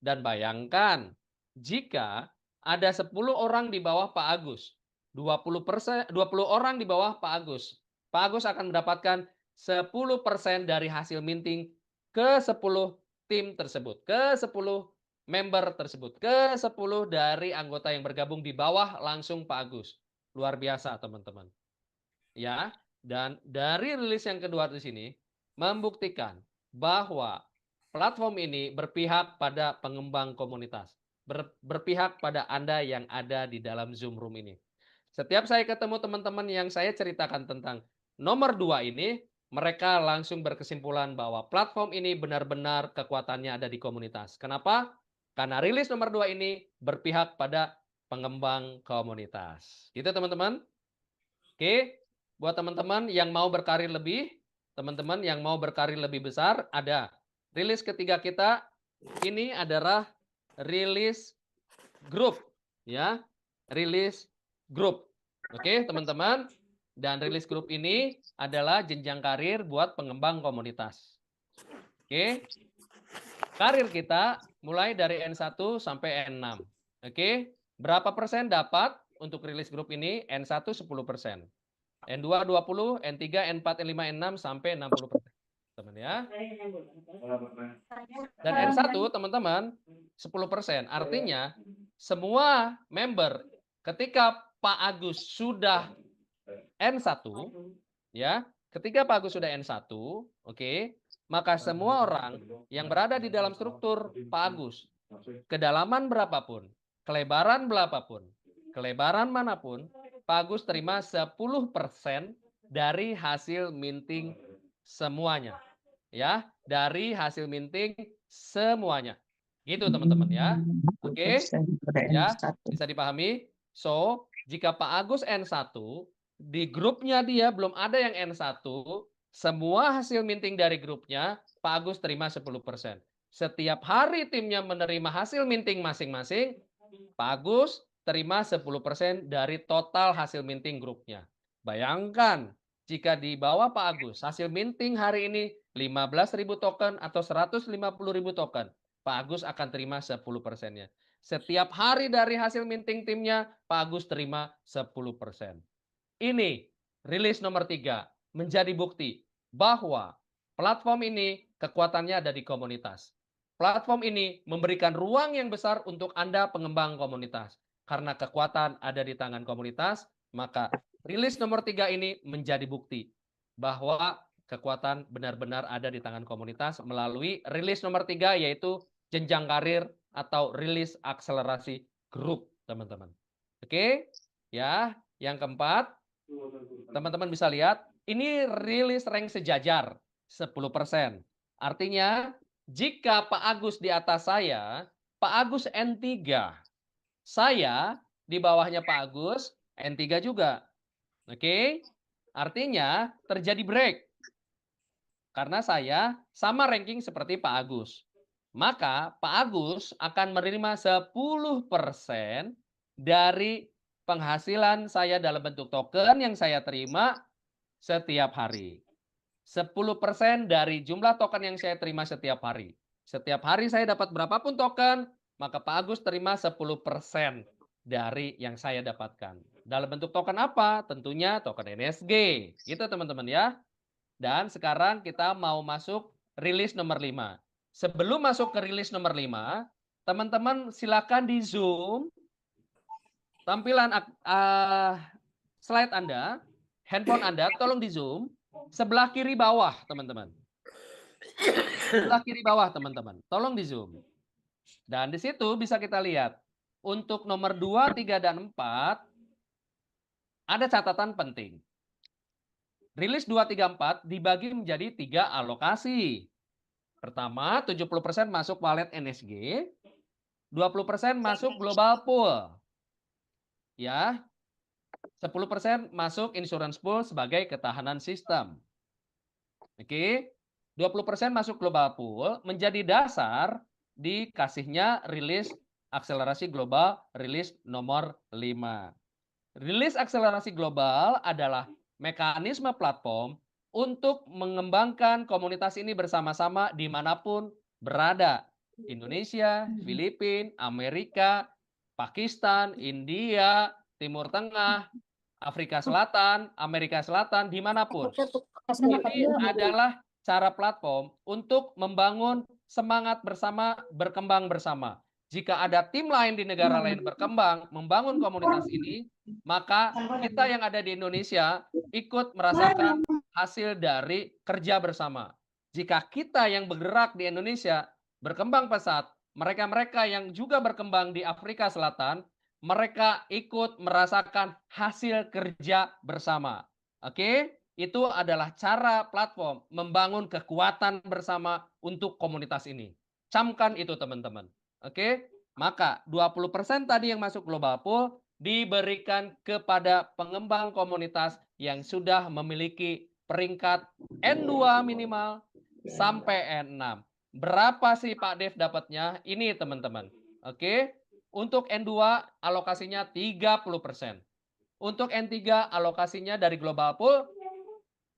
Dan bayangkan, jika ada 10 orang di bawah Pak Agus, 20 orang di bawah Pak Agus. Pak Agus akan mendapatkan 10% dari hasil minting ke 10 tim tersebut, ke 10 member tersebut, ke 10 dari anggota yang bergabung di bawah langsung Pak Agus. Luar biasa, teman-teman. Ya, dan dari rilis yang kedua di sini membuktikan bahwa platform ini berpihak pada pengembang komunitas. berpihak pada Anda yang ada di dalam Zoom room ini. Setiap saya ketemu teman-teman yang saya ceritakan tentang nomor 2 ini, mereka langsung berkesimpulan bahwa platform ini benar-benar kekuatannya ada di komunitas. Kenapa? Karena rilis nomor 2 ini berpihak pada pengembang komunitas. Gitu teman-teman. Oke, buat teman-teman yang mau berkarir lebih, teman-teman yang mau berkarir lebih besar, ada rilis ketiga kita. Ini adalah rilis grup, ya, rilis grup. Oke, teman-teman. Dan rilis grup ini adalah jenjang karir buat pengembang komunitas. Oke. Karir kita mulai dari N1 sampai N6. Oke. Berapa persen dapat untuk rilis grup ini? N1 10%. N2 20, N3, N4, N5, N6 sampai 60%. Teman ya. Dan N1 teman-teman 10%. Artinya semua member ketika Pak Agus sudah N1 ya, ketika Pak Agus sudah N1, oke, maka semua orang yang berada di dalam struktur Pak Agus, kedalaman berapapun, kelebaran berapapun, kelebaran manapun, Pak Agus terima 10% dari hasil minting semuanya. Ya, dari hasil minting semuanya. Gitu teman-teman ya. Oke. Ya, bisa dipahami. So, jika Pak Agus N1, di grupnya dia belum ada yang N1, semua hasil minting dari grupnya, Pak Agus terima 10%. Setiap hari timnya menerima hasil minting masing-masing, Pak Agus terima 10% dari total hasil minting grupnya. Bayangkan, jika di bawah Pak Agus, hasil minting hari ini 15.000 token atau 150.000 token, Pak Agus akan terima 10%-nya. Setiap hari dari hasil minting timnya, Pak Agus terima 10%. Ini rilis nomor 3 menjadi bukti bahwa platform ini kekuatannya ada di komunitas. Platform ini memberikan ruang yang besar untuk Anda pengembang komunitas. Karena kekuatan ada di tangan komunitas, maka rilis nomor 3 ini menjadi bukti bahwa kekuatan benar-benar ada di tangan komunitas melalui rilis nomor 3 yaitu jenjang karir atau rilis akselerasi grup, teman-teman. Oke, ya. Yang keempat, teman-teman bisa lihat, ini rilis rank sejajar 10%. Artinya, jika Pak Agus di atas saya, Pak Agus N3. Saya di bawahnya Pak Agus N3 juga. Oke? Artinya terjadi break. Karena saya sama ranking seperti Pak Agus. Maka Pak Agus akan menerima 10% dari penghasilan saya dalam bentuk token yang saya terima setiap hari. 10% dari jumlah token yang saya terima setiap hari. Setiap hari saya dapat berapapun token, maka Pak Agus terima 10% dari yang saya dapatkan. Dalam bentuk token apa? Tentunya token NSG. Gitu teman-teman ya. Dan sekarang kita mau masuk rilis nomor 5. Sebelum masuk ke rilis nomor 5, teman-teman silakan di Zoom tampilan slide Anda, handphone Anda, tolong di Zoom sebelah kiri bawah, teman-teman. Sebelah kiri bawah, teman-teman. Tolong di Zoom. Dan di situ bisa kita lihat untuk nomor 2, 3, dan 4 ada catatan penting. Rilis 2, 3, 4 dibagi menjadi 3 alokasi. Pertama, 70% masuk wallet NSG, 20% masuk global pool. Ya. 10% masuk insurance pool sebagai ketahanan sistem. Oke. 20% masuk global pool menjadi dasar dikasihnya rilis akselerasi global rilis nomor 5. Rilis akselerasi global adalah mekanisme platform untuk mengembangkan komunitas ini bersama-sama dimanapun berada. Indonesia, Filipina, Amerika, Pakistan, India, Timur Tengah, Afrika Selatan, Amerika Selatan, dimanapun. Ini adalah cara platform untuk membangun semangat bersama, berkembang bersama. Jika ada tim lain di negara lain berkembang, membangun komunitas ini, maka kita yang ada di Indonesia ikut merasakan hasil dari kerja bersama. Jika kita yang bergerak di Indonesia berkembang pesat, mereka-mereka yang juga berkembang di Afrika Selatan, mereka ikut merasakan hasil kerja bersama. Oke, itu adalah cara platform membangun kekuatan bersama untuk komunitas ini. Camkan itu teman-teman. Oke, maka 20% tadi yang masuk global pool diberikan kepada pengembang komunitas yang sudah memiliki peringkat N2 minimal sampai N6. Berapa sih Pak Dev dapatnya? Ini teman-teman. Oke, untuk N2 alokasinya 30%. Untuk N3 alokasinya dari global pool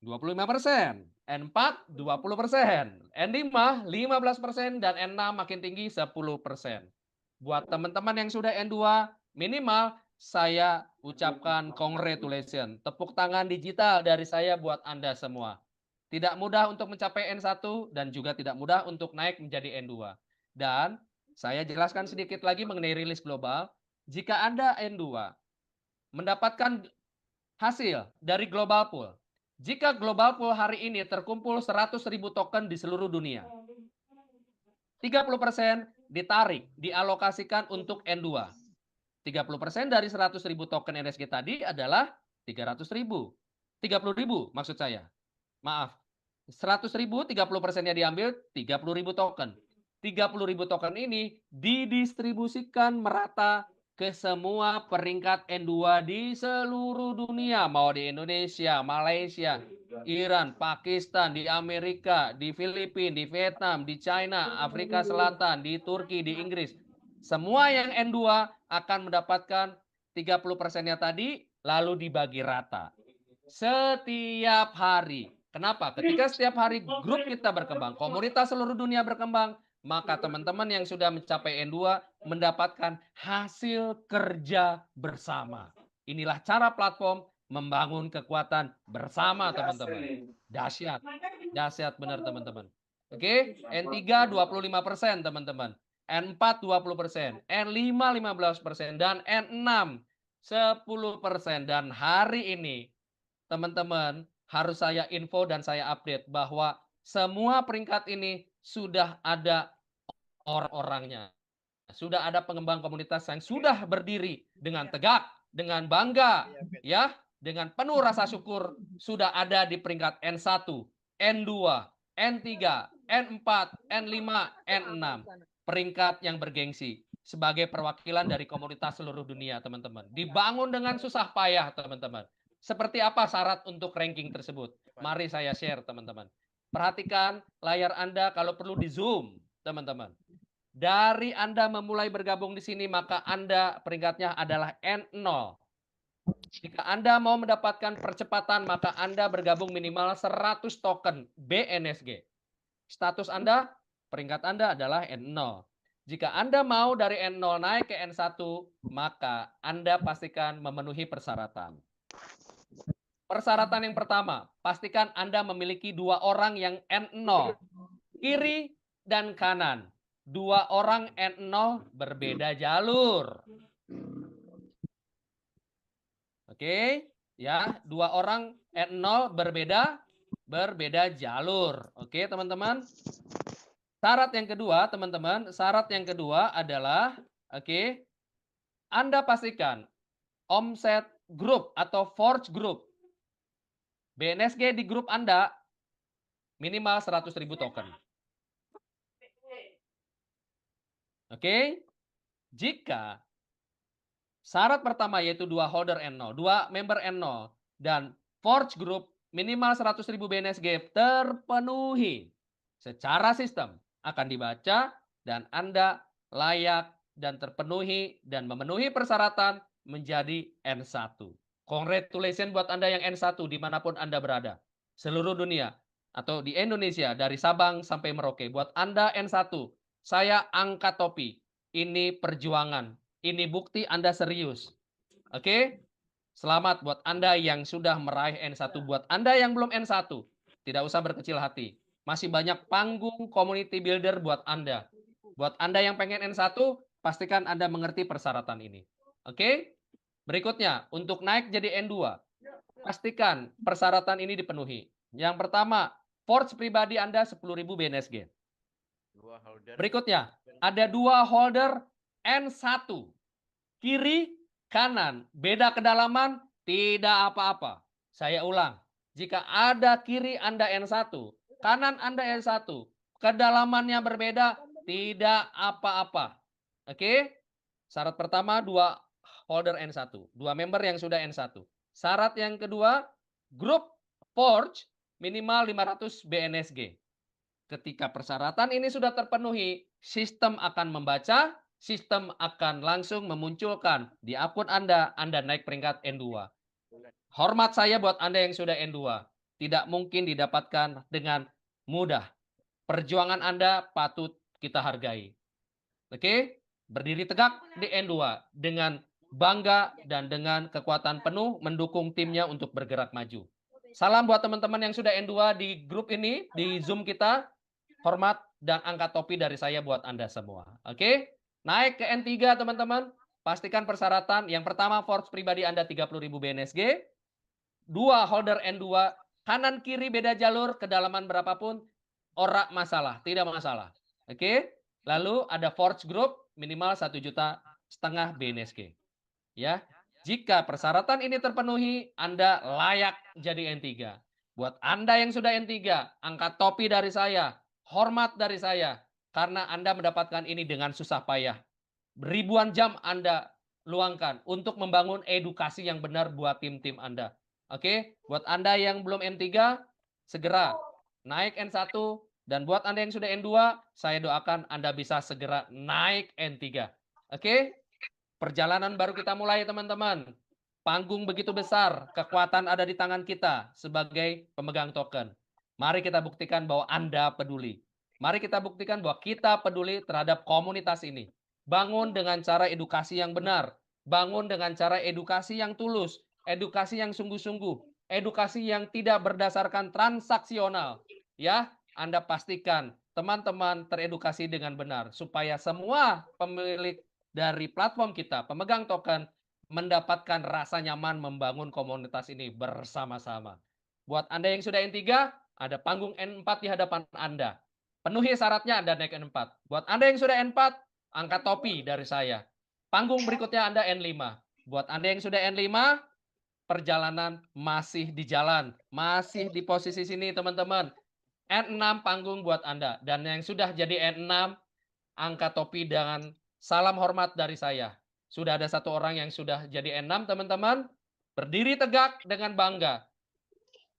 25%, N4 20%, N5 15%, dan N6 makin tinggi 10%. Buat teman-teman yang sudah N2 minimal, saya ucapkan congratulations. Tepuk tangan digital dari saya buat Anda semua. Tidak mudah untuk mencapai N1 dan juga tidak mudah untuk naik menjadi N2. Dan saya jelaskan sedikit lagi mengenai rilis global. Jika Anda N2 mendapatkan hasil dari global pool, jika global pool hari ini terkumpul 100.000 token di seluruh dunia, 30% ditarik, dialokasikan untuk N2. 30% dari 100.000 token NSG tadi adalah 300.000. 30.000 maksud saya. Maaf. 100.000, 30%-nya diambil 30.000 token. 30.000 token ini didistribusikan merata ke semua peringkat N2 di seluruh dunia, mau di Indonesia, Malaysia, Iran, Pakistan, di Amerika, di Filipina, di Vietnam, di China, Afrika Selatan, di Turki, di Inggris. Semua yang N2 akan mendapatkan 30%-nya tadi lalu dibagi rata. Setiap hari. Kenapa? Ketika setiap hari grup kita berkembang, komunitas seluruh dunia berkembang, maka teman-teman yang sudah mencapai N2 mendapatkan hasil kerja bersama. Inilah cara platform membangun kekuatan bersama, teman-teman. Dahsyat. Dahsyat benar, teman-teman. Oke, N3 25%, teman-teman. N4 20%, N5 15%, dan N6 10%. Dan hari ini teman-teman, harus saya info dan saya update bahwa semua peringkat ini sudah ada orang-orangnya. Sudah ada pengembang komunitas yang sudah berdiri dengan tegak, dengan bangga, ya, dengan penuh rasa syukur sudah ada di peringkat N1, N2, N3, N4, N5, N6. Peringkat yang bergengsi sebagai perwakilan dari komunitas seluruh dunia, teman-teman. Dibangun dengan susah payah, teman-teman. Seperti apa syarat untuk ranking tersebut? Mari saya share, teman-teman. Perhatikan layar Anda kalau perlu di zoom, teman-teman. Dari Anda memulai bergabung di sini, maka Anda peringkatnya adalah N0. Jika Anda mau mendapatkan percepatan, maka Anda bergabung minimal 100 token BNSG. Status Anda, peringkat Anda adalah N0. Jika Anda mau dari N0 naik ke N1, maka Anda pastikan memenuhi persyaratan. Persyaratan yang pertama, pastikan Anda memiliki 2 orang yang N0, kiri dan kanan. 2 orang N0 berbeda jalur. Oke, ya, 2 orang N0 berbeda jalur. Oke, teman-teman. Syarat yang kedua, teman-teman, syarat yang kedua adalah oke, Anda pastikan omset grup atau Forge Group BNSG di grup Anda minimal 100.000 token. Oke, jika syarat pertama yaitu 2 holder N0, 2 member N0, dan Forge Group minimal 100.000 BNSG terpenuhi secara sistem akan dibaca dan Anda layak dan terpenuhi dan memenuhi persyaratan menjadi N1. Congratulations buat Anda yang N1 dimanapun Anda berada. Seluruh dunia atau di Indonesia dari Sabang sampai Merauke. Buat Anda N1, saya angkat topi. Ini perjuangan. Ini bukti Anda serius. Oke? Selamat buat Anda yang sudah meraih N1. Buat Anda yang belum N1, tidak usah berkecil hati. Masih banyak panggung community builder buat Anda. Buat Anda yang pengen N1, pastikan Anda mengerti persyaratan ini. Oke? Berikutnya, untuk naik jadi N2, pastikan persyaratan ini dipenuhi. Yang pertama, Forge pribadi Anda 10.000 BNSG. Berikutnya, ada 2 holder N1. Kiri, kanan, beda kedalaman, tidak apa-apa. Saya ulang, jika ada kiri Anda N1, kanan Anda N1, kedalamannya berbeda, tidak apa-apa. Oke? Syarat pertama 2 holder N1, 2 member yang sudah N1. Syarat yang kedua, grup Forge minimal 500 BNSG. Ketika persyaratan ini sudah terpenuhi, sistem akan membaca, sistem akan langsung memunculkan di akun Anda naik peringkat N2. Hormat saya buat Anda yang sudah N2. Tidak mungkin didapatkan dengan mudah. Perjuangan Anda patut kita hargai. Oke? Berdiri tegak di N2 dengan bangga dan dengan kekuatan penuh mendukung timnya untuk bergerak maju. Salam buat teman-teman yang sudah N2 di grup ini, di Zoom kita. Hormat dan angkat topi dari saya buat Anda semua. Oke? Naik ke N3 teman-teman. Pastikan persyaratan. Yang pertama, Forge pribadi Anda 30.000 BNSG. 2 holder N2. Kanan kiri beda jalur, kedalaman berapapun. Ora masalah, tidak masalah. Oke? Lalu ada Forge Group minimal 1,5 juta BNSG. Ya. Jika persyaratan ini terpenuhi, Anda layak jadi N3. Buat Anda yang sudah N3, angkat topi dari saya, hormat dari saya, karena Anda mendapatkan ini dengan susah payah. Ribuan jam Anda luangkan untuk membangun edukasi yang benar buat tim-tim Anda. Oke, buat Anda yang belum N3, segera naik N1, dan buat Anda yang sudah N2, saya doakan Anda bisa segera naik N3. Oke? Perjalanan baru kita mulai, teman-teman. Panggung begitu besar, kekuatan ada di tangan kita sebagai pemegang token. Mari kita buktikan bahwa Anda peduli. Mari kita buktikan bahwa kita peduli terhadap komunitas ini. Bangun dengan cara edukasi yang benar. Bangun dengan cara edukasi yang tulus. Edukasi yang sungguh-sungguh. Edukasi yang tidak berdasarkan transaksional. Ya, Anda pastikan teman-teman teredukasi dengan benar. Supaya semua pemilik dari platform kita, pemegang token, mendapatkan rasa nyaman membangun komunitas ini bersama-sama. Buat Anda yang sudah N3, ada panggung N4 di hadapan Anda. Penuhi syaratnya Anda naik N4. Buat Anda yang sudah N4, angkat topi dari saya. Panggung berikutnya Anda N5. Buat Anda yang sudah N5, perjalanan masih di jalan. Masih di posisi sini, teman-teman. N6 panggung buat Anda. Dan yang sudah jadi N6, angkat topi dengan salam hormat dari saya. Sudah ada 1 orang yang sudah jadi N6, teman-teman. Berdiri tegak dengan bangga.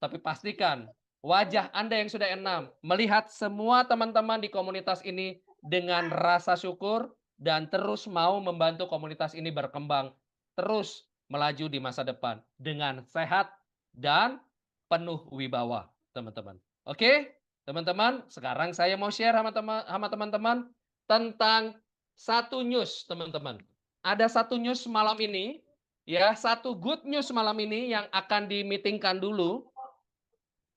Tapi pastikan wajah Anda yang sudah N6 melihat semua teman-teman di komunitas ini dengan rasa syukur dan terus mau membantu komunitas ini berkembang, terus melaju di masa depan dengan sehat dan penuh wibawa, teman-teman. Oke, teman-teman, sekarang saya mau share sama teman-teman tentang satu news, teman-teman. Ada satu news malam ini, ya, satu good news malam ini yang akan di-meetingkan dulu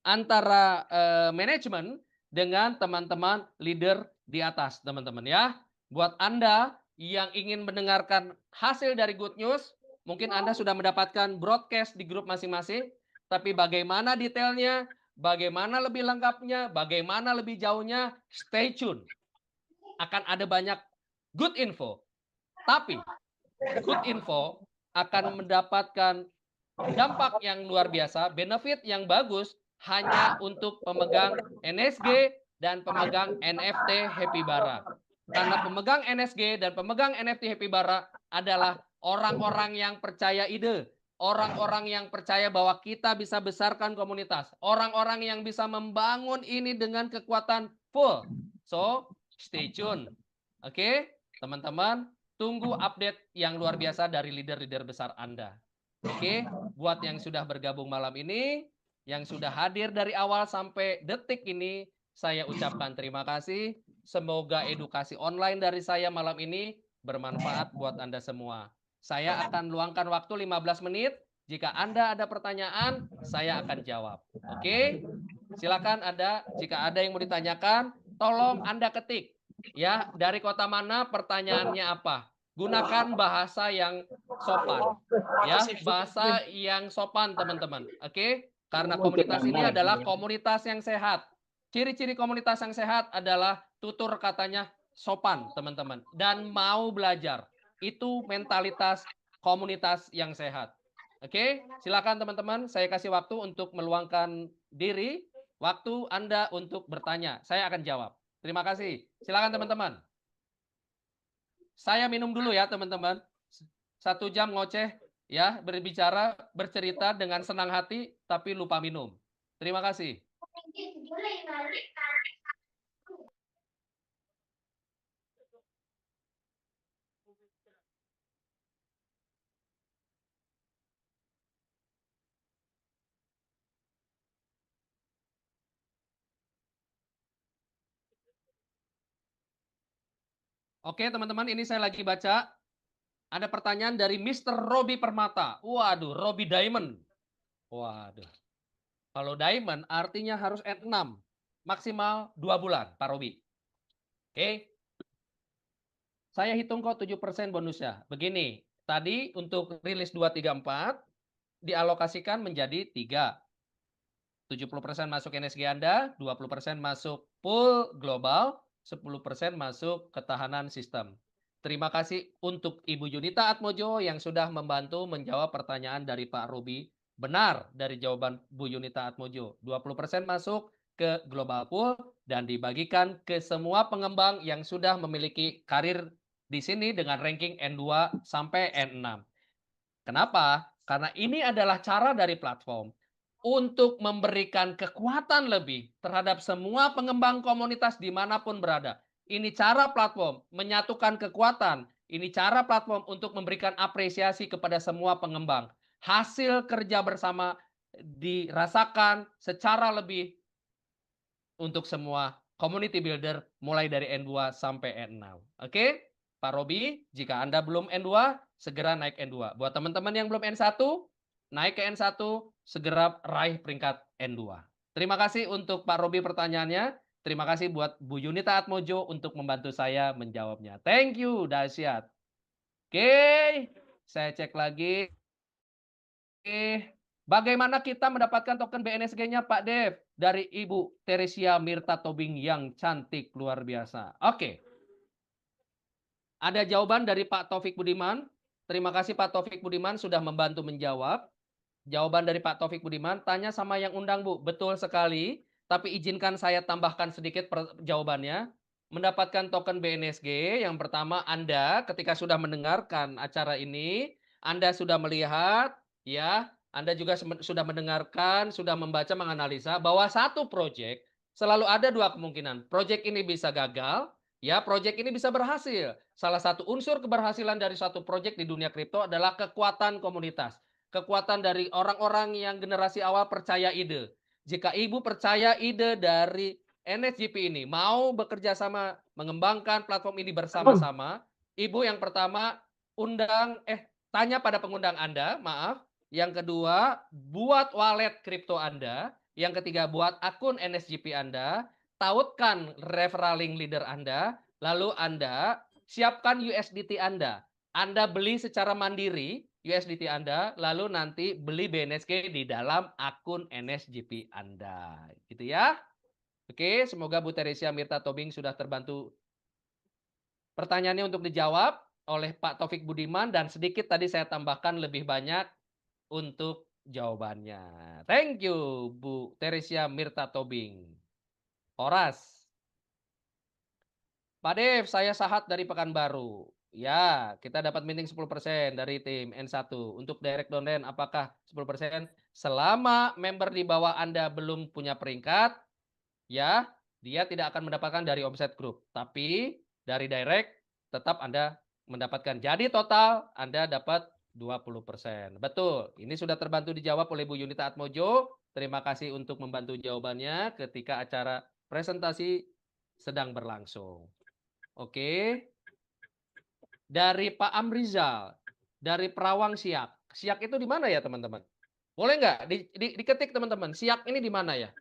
antara manajemen dengan teman-teman leader di atas, teman-teman ya. Buat Anda yang ingin mendengarkan hasil dari good news, mungkin Anda sudah mendapatkan broadcast di grup masing-masing, tapi bagaimana detailnya, bagaimana lebih lengkapnya, bagaimana lebih jauhnya, stay tune. Akan ada banyak good info. Tapi good info akan mendapatkan dampak yang luar biasa, benefit yang bagus hanya untuk pemegang NSG dan pemegang NFT Happy Bara. Karena pemegang NSG dan pemegang NFT Happy Bara adalah orang-orang yang percaya ide, orang-orang yang percaya bahwa kita bisa besarkan komunitas, orang-orang yang bisa membangun ini dengan kekuatan full. So, stay tune. Oke, teman-teman, tunggu update yang luar biasa dari leader-leader besar Anda. Oke, buat yang sudah bergabung malam ini, yang sudah hadir dari awal sampai detik ini, saya ucapkan terima kasih. Semoga edukasi online dari saya malam ini bermanfaat buat Anda semua. Saya akan luangkan waktu 15 menit. Jika Anda ada pertanyaan, saya akan jawab. Oke, silakan jika ada yang mau ditanyakan, tolong Anda ketik. Ya, dari kota mana, pertanyaannya apa? Gunakan bahasa yang sopan. Ya, bahasa yang sopan, teman-teman. Oke? Karena komunitas ini adalah komunitas yang sehat. Ciri-ciri komunitas yang sehat adalah tutur katanya sopan, teman-teman, dan mau belajar. Itu mentalitas komunitas yang sehat. Oke, silakan teman-teman, saya kasih waktu untuk meluangkan diri, waktu Anda untuk bertanya. Saya akan jawab. Terima kasih. Silakan teman-teman. Saya minum dulu ya, teman-teman. 1 jam ngoceh, ya, berbicara, bercerita dengan senang hati, tapi lupa minum. Terima kasih. Oke, teman-teman, ini saya lagi baca. Ada pertanyaan dari Mr. Robi Permata. Waduh, Robi Diamond. Waduh. Kalau Diamond artinya harus N6. Maksimal 2 bulan, Pak Robi. Oke. Saya hitung kok 7% bonusnya. Begini, tadi untuk rilis 234 dialokasikan menjadi 3. 70% masuk NSG Anda, 20% masuk pool global, 10% masuk ketahanan sistem. Terima kasih untuk Ibu Yunita Atmojo yang sudah membantu menjawab pertanyaan dari Pak Ruby. Benar dari jawaban Bu Yunita Atmojo. 20% masuk ke global pool dan dibagikan ke semua pengembang yang sudah memiliki karir di sini dengan ranking N2 sampai N6. Kenapa? Karena ini adalah cara dari platform untuk memberikan kekuatan lebih terhadap semua pengembang komunitas dimanapun berada. Ini cara platform menyatukan kekuatan. Ini cara platform untuk memberikan apresiasi kepada semua pengembang. Hasil kerja bersama dirasakan secara lebih untuk semua community builder mulai dari N2 sampai N6. Oke? Pak Robi, jika Anda belum N2, segera naik N2. Buat teman-teman yang belum N1, naik ke N1, segera raih peringkat N2. Terima kasih untuk Pak Robi pertanyaannya. Terima kasih buat Bu Yunita Atmojo untuk membantu saya menjawabnya. Thank you, dahsyat. Oke, saya cek lagi. Bagaimana kita mendapatkan token BNSG-nya Pak Dev? Dari Ibu Teresia Mirta Tobing yang cantik luar biasa. Oke. Ada jawaban dari Pak Taufik Budiman. Terima kasih Pak Taufik Budiman sudah membantu menjawab. Jawaban dari Pak Taufik Budiman, tanya sama yang undang Bu. Betul sekali, tapi izinkan saya tambahkan sedikit jawabannya. Mendapatkan token BNSG, yang pertama Anda ketika sudah mendengarkan acara ini, Anda sudah melihat, ya, Anda juga sudah mendengarkan, sudah membaca, menganalisa bahwa satu proyek selalu ada 2 kemungkinan. Proyek ini bisa gagal, ya, proyek ini bisa berhasil. Salah satu unsur keberhasilan dari suatu proyek di dunia kripto adalah kekuatan komunitas. Kekuatan dari orang-orang yang generasi awal percaya ide. Jika Ibu percaya ide dari NSGP ini, mau bekerja sama mengembangkan platform ini bersama-sama, Ibu yang pertama tanya pada pengundang Anda, maaf. Yang kedua, buat wallet kripto Anda. Yang ketiga, buat akun NSGP Anda. Tautkan referral link leader Anda. Lalu Anda siapkan USDT Anda. Anda beli secara mandiri USDT Anda, lalu nanti beli BNSG di dalam akun NSGP Anda. Gitu ya. Oke, semoga Bu Teresia Mirta Tobing sudah terbantu pertanyaannya untuk dijawab oleh Pak Taufik Budiman dan sedikit tadi saya tambahkan lebih banyak untuk jawabannya. Thank you Bu Teresia Mirta Tobing. Horas. Pak Dev, saya Sahat dari Pekanbaru. Ya, kita dapat meeting 10% dari tim N1. Untuk direct downline apakah 10%? Selama member di bawah Anda belum punya peringkat, ya, dia tidak akan mendapatkan dari omset group. Tapi dari direct tetap Anda mendapatkan. Jadi total Anda dapat 20%. Betul. Ini sudah terbantu dijawab oleh Bu Yunita Atmojo. Terima kasih untuk membantu jawabannya ketika acara presentasi sedang berlangsung. Oke. Dari Pak Amrizal, dari Perawang Siak. Siak itu di mana ya teman-teman? Boleh nggak diketik teman-teman, Siak ini di mana ya?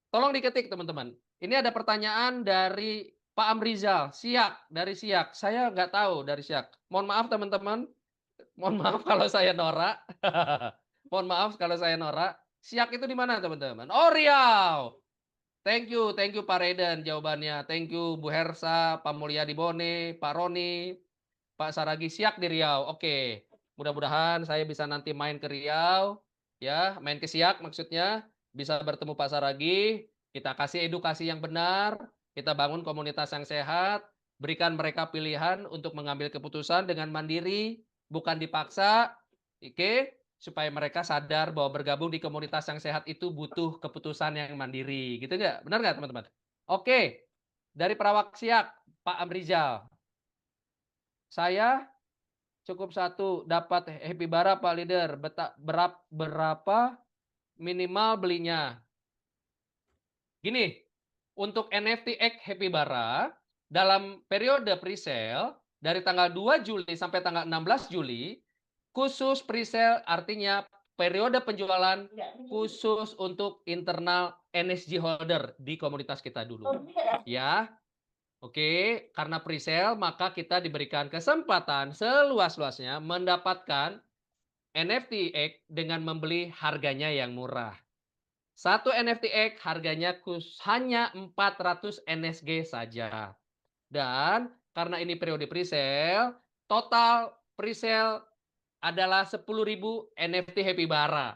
Tolong diketik teman-teman. Ini ada pertanyaan dari Pak Amrizal, Siak, dari Siak. Saya nggak tahu dari Siak. Mohon maaf teman-teman, mohon maaf kalau saya norak. Mohon maaf kalau saya norak. Siak itu di mana teman-teman? Oh Riau. Thank you Pak Reden jawabannya. Thank you Bu Hersa, Pak Mulyadi Bone, Pak Roni, Pak Saragi Siak di Riau. Oke, mudah-mudahan saya bisa nanti main ke Riau, ya, main ke Siak maksudnya, bisa bertemu Pak Saragi, kita kasih edukasi yang benar, kita bangun komunitas yang sehat, berikan mereka pilihan untuk mengambil keputusan dengan mandiri, bukan dipaksa, oke, supaya mereka sadar bahwa bergabung di komunitas yang sehat itu butuh keputusan yang mandiri, gitu nggak? Benar nggak teman-teman? Oke, dari Perawak Siak, Pak Amrizal. Saya cukup satu, dapat Happy Bara Pak Leader, berapa minimal belinya? Gini, untuk NFT X Happy Bara, dalam periode presale, dari tanggal 2 Juli sampai tanggal 16 Juli, khusus presale artinya periode penjualan khusus untuk internal NSG holder di komunitas kita dulu. Ya, oke, karena presale maka kita diberikan kesempatan seluas-luasnya mendapatkan NFT X dengan membeli harganya yang murah. Satu NFT X harganya hanya 400 NSG saja. Dan karena ini periode presale, total presale adalah 10.000 NFT Happy Bara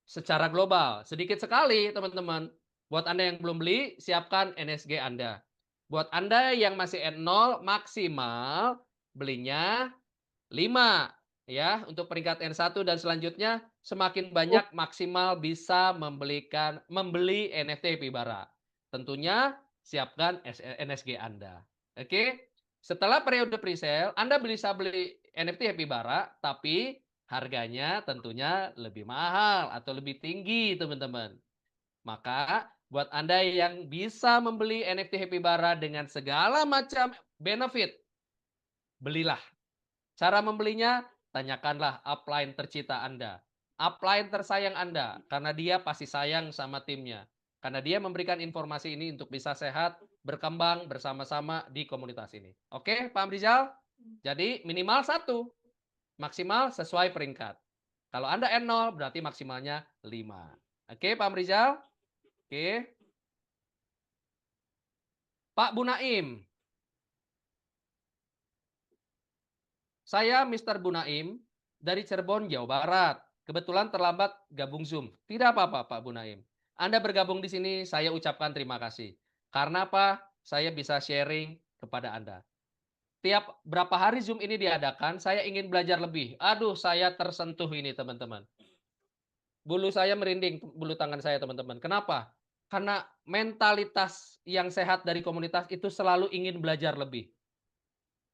secara global. Sedikit sekali teman-teman. Buat Anda yang belum beli, siapkan NSG Anda. Buat Anda yang masih N0, maksimal belinya 5 ya, untuk peringkat N1 dan selanjutnya semakin banyak maksimal bisa membeli NFT Happy Bara. Tentunya siapkan NSG Anda. Oke. Setelah periode presale, Anda bisa beli NFT Happy Bara tapi harganya tentunya lebih mahal atau lebih tinggi, teman-teman. Maka buat Anda yang bisa membeli NFT Happy Bara dengan segala macam benefit, belilah. Cara membelinya, tanyakanlah upline tercinta Anda. Upline tersayang Anda, karena dia pasti sayang sama timnya. Karena dia memberikan informasi ini untuk bisa sehat, berkembang bersama-sama di komunitas ini. Oke, Pak Amrizal? Jadi minimal 1, maksimal sesuai peringkat. Kalau Anda N0, berarti maksimalnya 5. Oke, Pak Amrizal? Oke. Pak Bunaim. Saya Mr. Bunaim dari Cirebon, Jawa Barat. Kebetulan terlambat gabung Zoom. Tidak apa-apa, Pak Bunaim. Anda bergabung di sini, saya ucapkan terima kasih. Karena apa? Saya bisa sharing kepada Anda. Tiap berapa hari Zoom ini diadakan, saya ingin belajar lebih. Aduh, saya tersentuh ini, teman-teman. Bulu saya merinding, bulu tangan saya, teman-teman. Kenapa? Karena mentalitas yang sehat dari komunitas itu selalu ingin belajar lebih.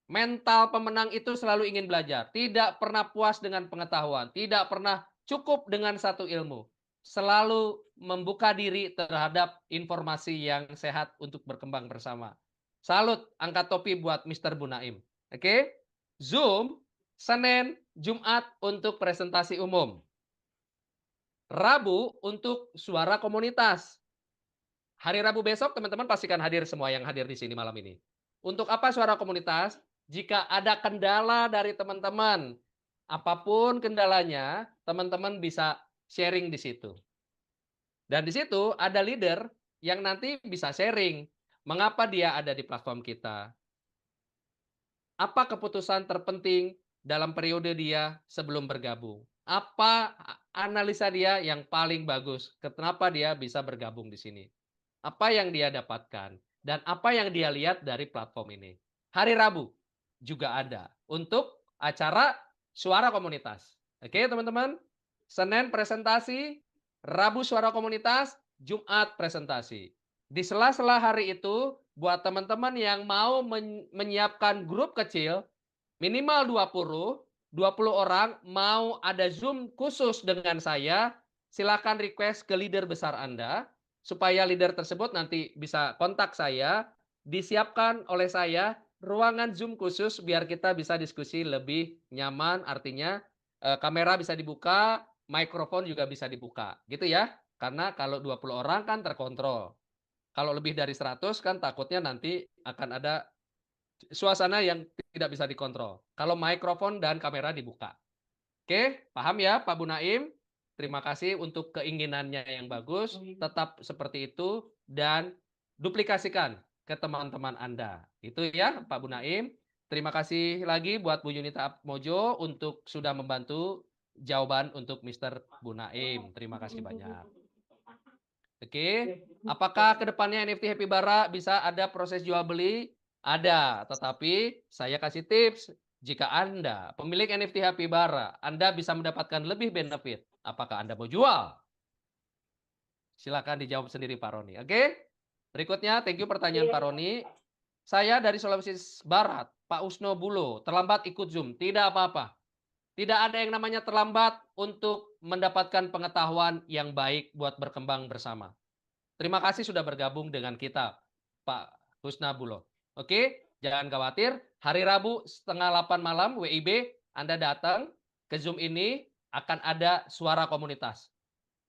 Mental pemenang itu selalu ingin belajar, tidak pernah puas dengan pengetahuan, tidak pernah cukup dengan satu ilmu. Selalu membuka diri terhadap informasi yang sehat untuk berkembang bersama. Salut, angkat topi buat Mr. Bunaim. Oke? Zoom, Senin, Jumat untuk presentasi umum. Rabu untuk suara komunitas. Hari Rabu besok teman-teman pastikan hadir semua yang hadir di sini malam ini. Untuk apa suara komunitas? Jika ada kendala dari teman-teman, apapun kendalanya, teman-teman bisa sharing di situ. Dan di situ ada leader yang nanti bisa sharing mengapa dia ada di platform kita. Apa keputusan terpenting dalam periode dia sebelum bergabung? Apa analisa dia yang paling bagus? Kenapa dia bisa bergabung di sini? Apa yang dia dapatkan? Dan apa yang dia lihat dari platform ini? Hari Rabu juga ada untuk acara suara komunitas. Oke, teman-teman. Senin presentasi, Rabu suara komunitas, Jumat presentasi. Di sela-sela hari itu, buat teman-teman yang mau menyiapkan grup kecil, minimal 20 orang, mau ada Zoom khusus dengan saya, silakan request ke leader besar Anda, supaya leader tersebut nanti bisa kontak saya, disiapkan oleh saya ruangan Zoom khusus biar kita bisa diskusi lebih nyaman, artinya kamera bisa dibuka, mikrofon juga bisa dibuka, gitu ya. Karena kalau 20 orang kan terkontrol. Kalau lebih dari 100 kan takutnya nanti akan ada suasana yang tidak bisa dikontrol. Kalau mikrofon dan kamera dibuka. Oke, paham ya Pak Bunaim? Terima kasih untuk keinginannya yang bagus. Tetap seperti itu dan duplikasikan ke teman-teman Anda. Itu ya Pak Bu Naim. Terima kasih lagi buat Bu Yunita Atmojo untuk sudah membantu jawaban untuk Mr. Bu Naim. Terima kasih banyak. Oke, apakah kedepannya NFT Happy Bara bisa ada proses jual beli? Ada, tetapi saya kasih tips. Jika Anda pemilik NFT Happy Bara, Anda bisa mendapatkan lebih benefit. Apakah Anda mau jual? Silakan dijawab sendiri Pak Roni. Oke, berikutnya thank you pertanyaan Pak Roni. Saya dari Sulawesi Barat, Pak Usno Bulo, terlambat ikut Zoom. Tidak apa-apa. Tidak ada yang namanya terlambat untuk mendapatkan pengetahuan yang baik buat berkembang bersama. Terima kasih sudah bergabung dengan kita, Pak Husnabulo. Oke, jangan khawatir. Hari Rabu setengah 8 malam WIB Anda datang ke Zoom ini akan ada suara komunitas.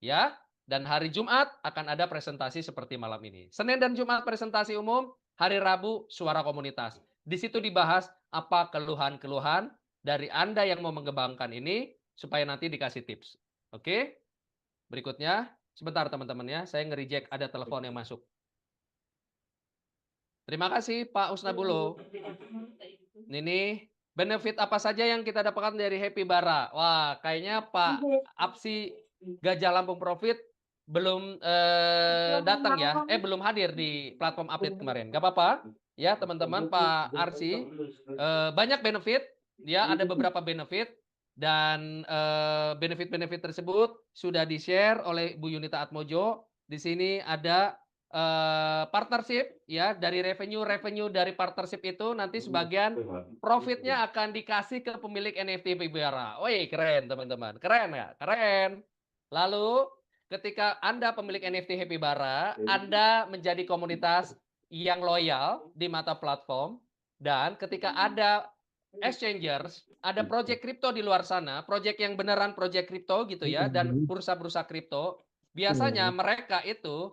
Ya, dan hari Jumat akan ada presentasi seperti malam ini. Senin dan Jumat presentasi umum, hari Rabu suara komunitas. Di situ dibahas apa keluhan-keluhan dari Anda yang mau mengembangkan ini supaya nanti dikasih tips. Oke? Berikutnya, sebentar teman-teman ya, saya nge-reject ada telepon yang masuk. Terima kasih Pak Usnabulo. Ini benefit apa saja yang kita dapatkan dari Happy Bara? Wah, kayaknya Pak Apsi Gajah Lampung Profit belum datang ya, belum hadir di platform update kemarin. Gak apa-apa, ya teman-teman. Pak Arsi banyak benefit, ya ada beberapa benefit dan benefit-benefit tersebut sudah di-share oleh Bu Yunita Atmojo. Di sini ada partnership ya, dari revenue dari partnership itu nanti sebagian profitnya akan dikasih ke pemilik NFT Bara. Wih, keren teman-teman, keren nggak? Keren. Lalu ketika Anda pemilik NFT Happy Bara, Anda menjadi komunitas yang loyal di mata platform, dan ketika ada exchangers, ada project kripto di luar sana, project yang beneran project kripto gitu ya, dan bursa-bursa kripto, biasanya mereka itu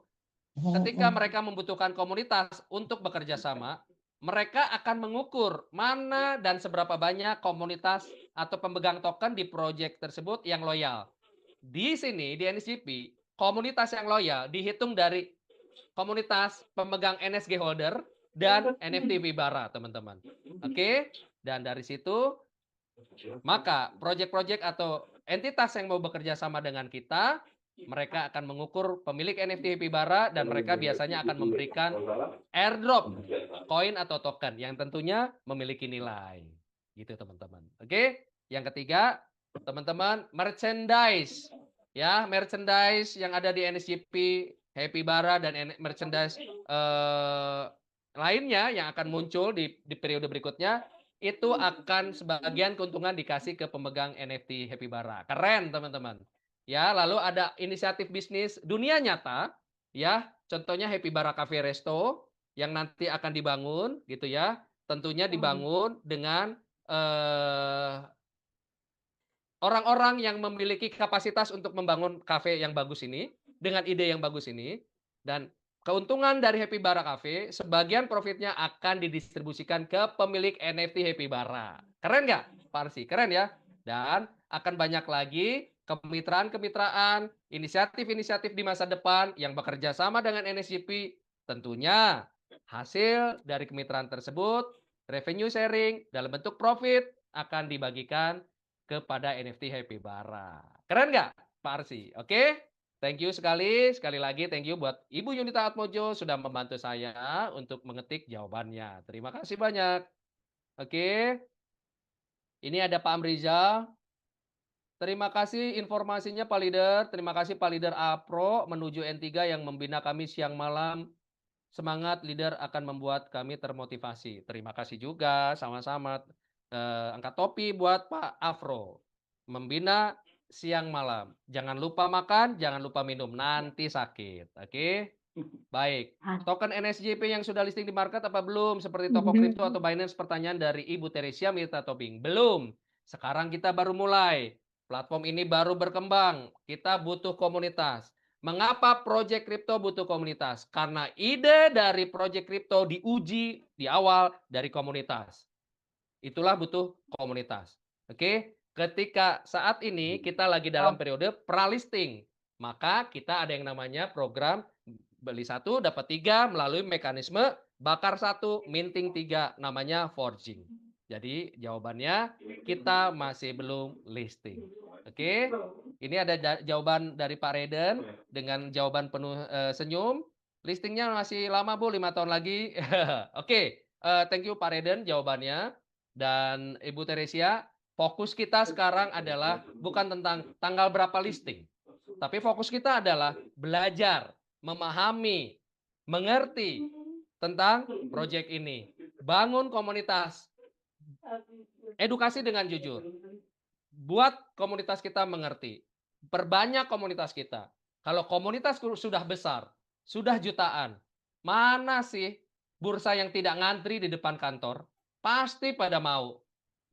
ketika mereka membutuhkan komunitas untuk bekerja sama, mereka akan mengukur mana dan seberapa banyak komunitas atau pemegang token di proyek tersebut yang loyal. Di sini, di NSGP, komunitas yang loyal dihitung dari komunitas pemegang NSG holder dan NFT Vibara, teman-teman. Oke, dan dari situ, maka proyek-proyek atau entitas yang mau bekerja sama dengan kita, mereka akan mengukur pemilik NFT Vibara dan mereka biasanya akan memberikan airdrop koin atau token yang tentunya memiliki nilai. Gitu teman-teman. Oke, yang ketiga, teman-teman, merchandise. Ya, merchandise yang ada di NSGP Happy Bara dan merchandise lainnya yang akan muncul di periode berikutnya itu akan sebagian keuntungan dikasih ke pemegang NFT Happy Bara. Keren, teman-teman. Ya, lalu ada inisiatif bisnis dunia nyata, ya, contohnya Happy Bara Cafe Resto yang nanti akan dibangun, gitu ya. Tentunya dibangun dengan orang-orang yang memiliki kapasitas untuk membangun kafe yang bagus ini, dengan ide yang bagus ini, dan keuntungan dari Happy Bara Cafe, sebagian profitnya akan didistribusikan ke pemilik NFT Happy Bara. Keren nggak, Pak Arsi? Keren ya? Dan akan banyak lagi kemitraan-kemitraan, inisiatif-inisiatif di masa depan yang bekerja sama dengan NSGP. Tentunya hasil dari kemitraan tersebut, revenue sharing dalam bentuk profit akan dibagikan kepada NFT Happy Bara. Keren nggak Pak Arsi? Oke, thank you sekali. Sekali lagi thank you buat Ibu Yunita Atmojo sudah membantu saya untuk mengetik jawabannya. Terima kasih banyak. Oke, ini ada Pak Amrizal. Terima kasih informasinya Pak Leader. Terima kasih Pak Leader Apro menuju N3 yang membina kami siang malam. Semangat leader akan membuat kami termotivasi. Terima kasih juga, sama-sama. Angkat topi buat Pak Afro. Membina siang malam. Jangan lupa makan, jangan lupa minum, nanti sakit. Oke? Baik. Token NSJP yang sudah listing di market apa belum? Seperti toko kripto atau Binance, pertanyaan dari Ibu Teresia Mirta Tobing. Belum. Sekarang kita baru mulai. Platform ini baru berkembang. Kita butuh komunitas. Mengapa proyek kripto butuh komunitas? Karena ide dari proyek kripto diuji di awal dari komunitas. Itulah butuh komunitas. Oke? Ketika saat ini kita lagi dalam periode pralisting, maka kita ada yang namanya program beli satu dapat 3 melalui mekanisme bakar satu, minting 3, namanya forging. Jadi jawabannya kita masih belum listing. Oke, ini ada jawaban dari Pak Reden dengan jawaban penuh senyum. Listingnya masih lama Bu, 5 tahun lagi. Oke, thank you Pak Reden jawabannya. Dan Ibu Teresia, fokus kita sekarang adalah bukan tentang tanggal berapa listing, tapi fokus kita adalah belajar, memahami, mengerti tentang proyek ini. Bangun komunitas, edukasi dengan jujur. Buat komunitas kita mengerti. Perbanyak komunitas kita. Kalau komunitas sudah besar, sudah jutaan, mana sih bursa yang tidak ngantri di depan kantor? Pasti pada mau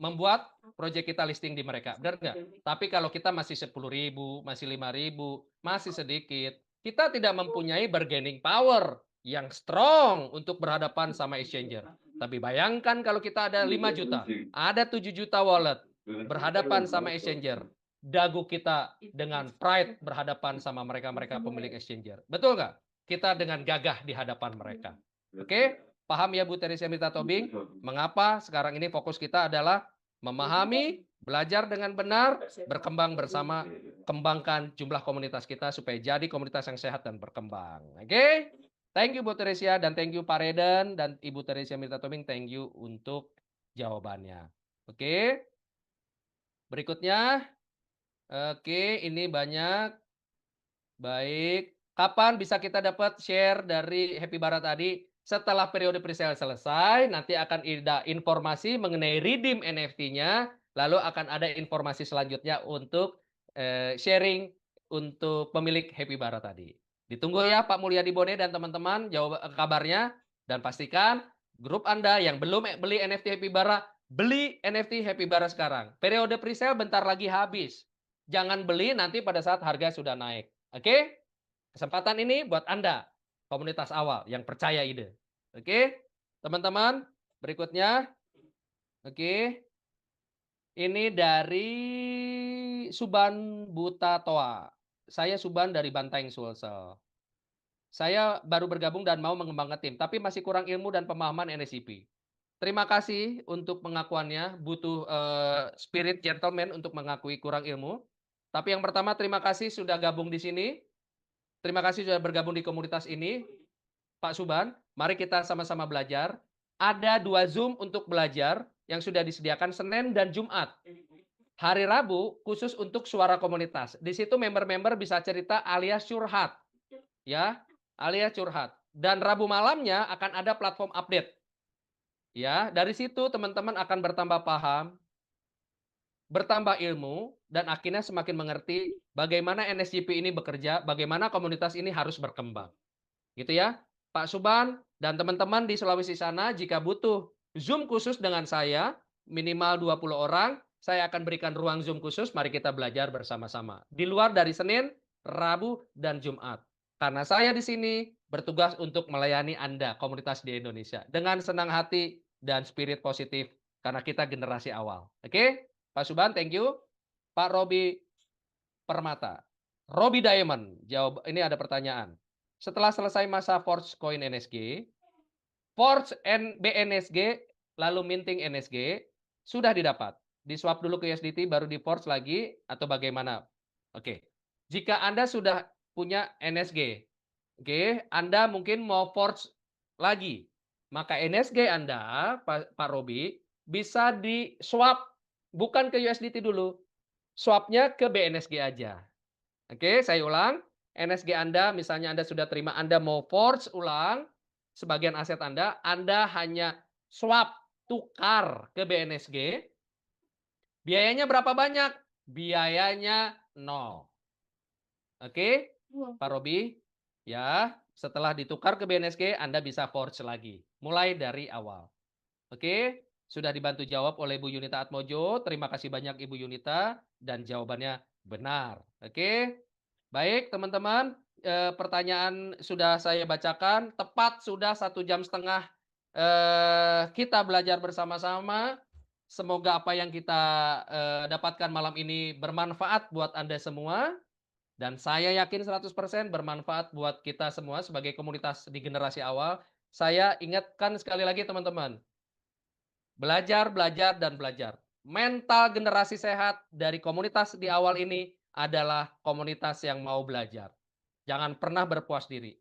membuat proyek kita listing di mereka, benar nggak? Tapi kalau kita masih 10.000, masih 5.000, masih sedikit, kita tidak mempunyai bargaining power yang strong untuk berhadapan sama exchanger. Tapi bayangkan kalau kita ada 5 juta, ada 7 juta wallet, berhadapan sama exchanger. Dagu kita dengan pride berhadapan sama mereka-mereka pemilik exchanger. Betul nggak? Kita dengan gagah di hadapan mereka. Oke? Paham ya Bu Teresia Mirta Tobing? Mengapa sekarang ini fokus kita adalah memahami, belajar dengan benar, berkembang bersama, kembangkan jumlah komunitas kita supaya jadi komunitas yang sehat dan berkembang. Oke? Thank you Bu Teresia dan thank you Pak Reden dan Ibu Teresia Mirta Tobing, thank you untuk jawabannya. Oke? Berikutnya, oke, ini banyak. Baik. Kapan bisa kita dapat share dari Happy Bara tadi? Setelah periode presale selesai, nanti akan ada informasi mengenai redeem NFT-nya, lalu akan ada informasi selanjutnya untuk sharing untuk pemilik Happy Bara tadi. Ditunggu ya Pak Mulyadi Bone dan teman-teman kabarnya, dan pastikan grup Anda yang belum beli NFT Happy Bara, beli NFT Happy Bara sekarang. Periode presale bentar lagi habis. Jangan beli nanti pada saat harga sudah naik. Oke? Kesempatan ini buat Anda, komunitas awal yang percaya ide. Oke? Teman-teman, berikutnya. Oke. Ini dari Suban Buta Toa. Saya Suban dari Bantaeng Sulsel. Saya baru bergabung dan mau mengembangkan tim, tapi masih kurang ilmu dan pemahaman NSIP. Terima kasih untuk pengakuannya, butuh spirit gentleman untuk mengakui kurang ilmu. Tapi yang pertama terima kasih sudah gabung di sini. Terima kasih sudah bergabung di komunitas ini, Pak Suban. Mari kita sama-sama belajar. Ada 2 Zoom untuk belajar yang sudah disediakan Senin dan Jumat. Hari Rabu khusus untuk suara komunitas. Di situ member-member bisa cerita alias curhat. Ya, alias curhat. Dan Rabu malamnya akan ada platform update. Ya, dari situ teman-teman akan bertambah paham, bertambah ilmu, dan akhirnya semakin mengerti bagaimana NSJP ini bekerja, bagaimana komunitas ini harus berkembang. Gitu ya. Pak Suban dan teman-teman di Sulawesi sana jika butuh Zoom khusus dengan saya, minimal 20 orang, saya akan berikan ruang Zoom khusus, mari kita belajar bersama-sama. Di luar dari Senin, Rabu, dan Jumat. Karena saya di sini bertugas untuk melayani Anda, komunitas di Indonesia. Dengan senang hati dan spirit positif, karena kita generasi awal. Oke? Pak Suban, thank you. Pak Robi Permata. Robi Diamond, jawab, ini ada pertanyaan. Setelah selesai masa forge coin NSG, forge BNSG, lalu minting NSG, sudah didapat. Di-swap dulu ke USDT, baru di-forge lagi, atau bagaimana? Oke. Jika Anda sudah punya NSG, oke, Anda mungkin mau forge lagi, maka NSG Anda, Pak Robi, bisa di-swap, bukan ke USDT dulu, swapnya ke BNSG aja. Oke, saya ulang. NSG Anda, misalnya Anda sudah terima, Anda mau forge ulang sebagian aset Anda hanya swap, tukar ke BNSG. Biayanya berapa banyak? Biayanya 0. Oke, Pak Robi? Ya, setelah ditukar ke BNSG, Anda bisa forge lagi. Mulai dari awal. Oke, sudah dibantu jawab oleh Bu Yunita Atmojo. Terima kasih banyak Ibu Yunita dan jawabannya benar. Oke. Baik, teman-teman, pertanyaan sudah saya bacakan. Tepat sudah 1,5 jam kita belajar bersama-sama. Semoga apa yang kita dapatkan malam ini bermanfaat buat Anda semua. Dan saya yakin 100% bermanfaat buat kita semua sebagai komunitas di generasi awal. Saya ingatkan sekali lagi teman-teman, belajar, belajar, dan belajar. Mental generasi sehat dari komunitas di awal ini adalah komunitas yang mau belajar. Jangan pernah berpuas diri.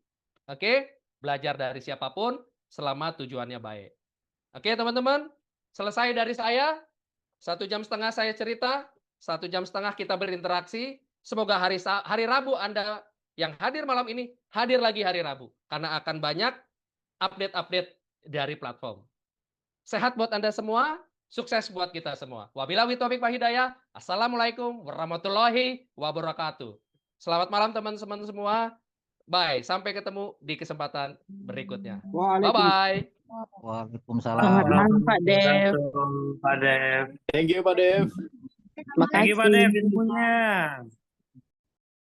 Oke? Belajar dari siapapun selama tujuannya baik. Oke teman-teman? Selesai dari saya. 1,5 jam saya cerita. 1,5 jam kita berinteraksi. Semoga hari Rabu Anda yang hadir malam ini hadir lagi hari Rabu. Karena akan banyak update-update dari platform. Sehat buat Anda semua. Sukses buat kita semua. Wabillahi taufiq wal hidayah. Assalamualaikum warahmatullahi wabarakatuh. Selamat malam teman-teman semua. Bye. Sampai ketemu di kesempatan berikutnya. Bye-bye. Waalaikumsalam. Selamat malam Pak Dev. Pak Dev. Thank you, Pak Dev. Makasih. Thank you Pak Dev ilmunya.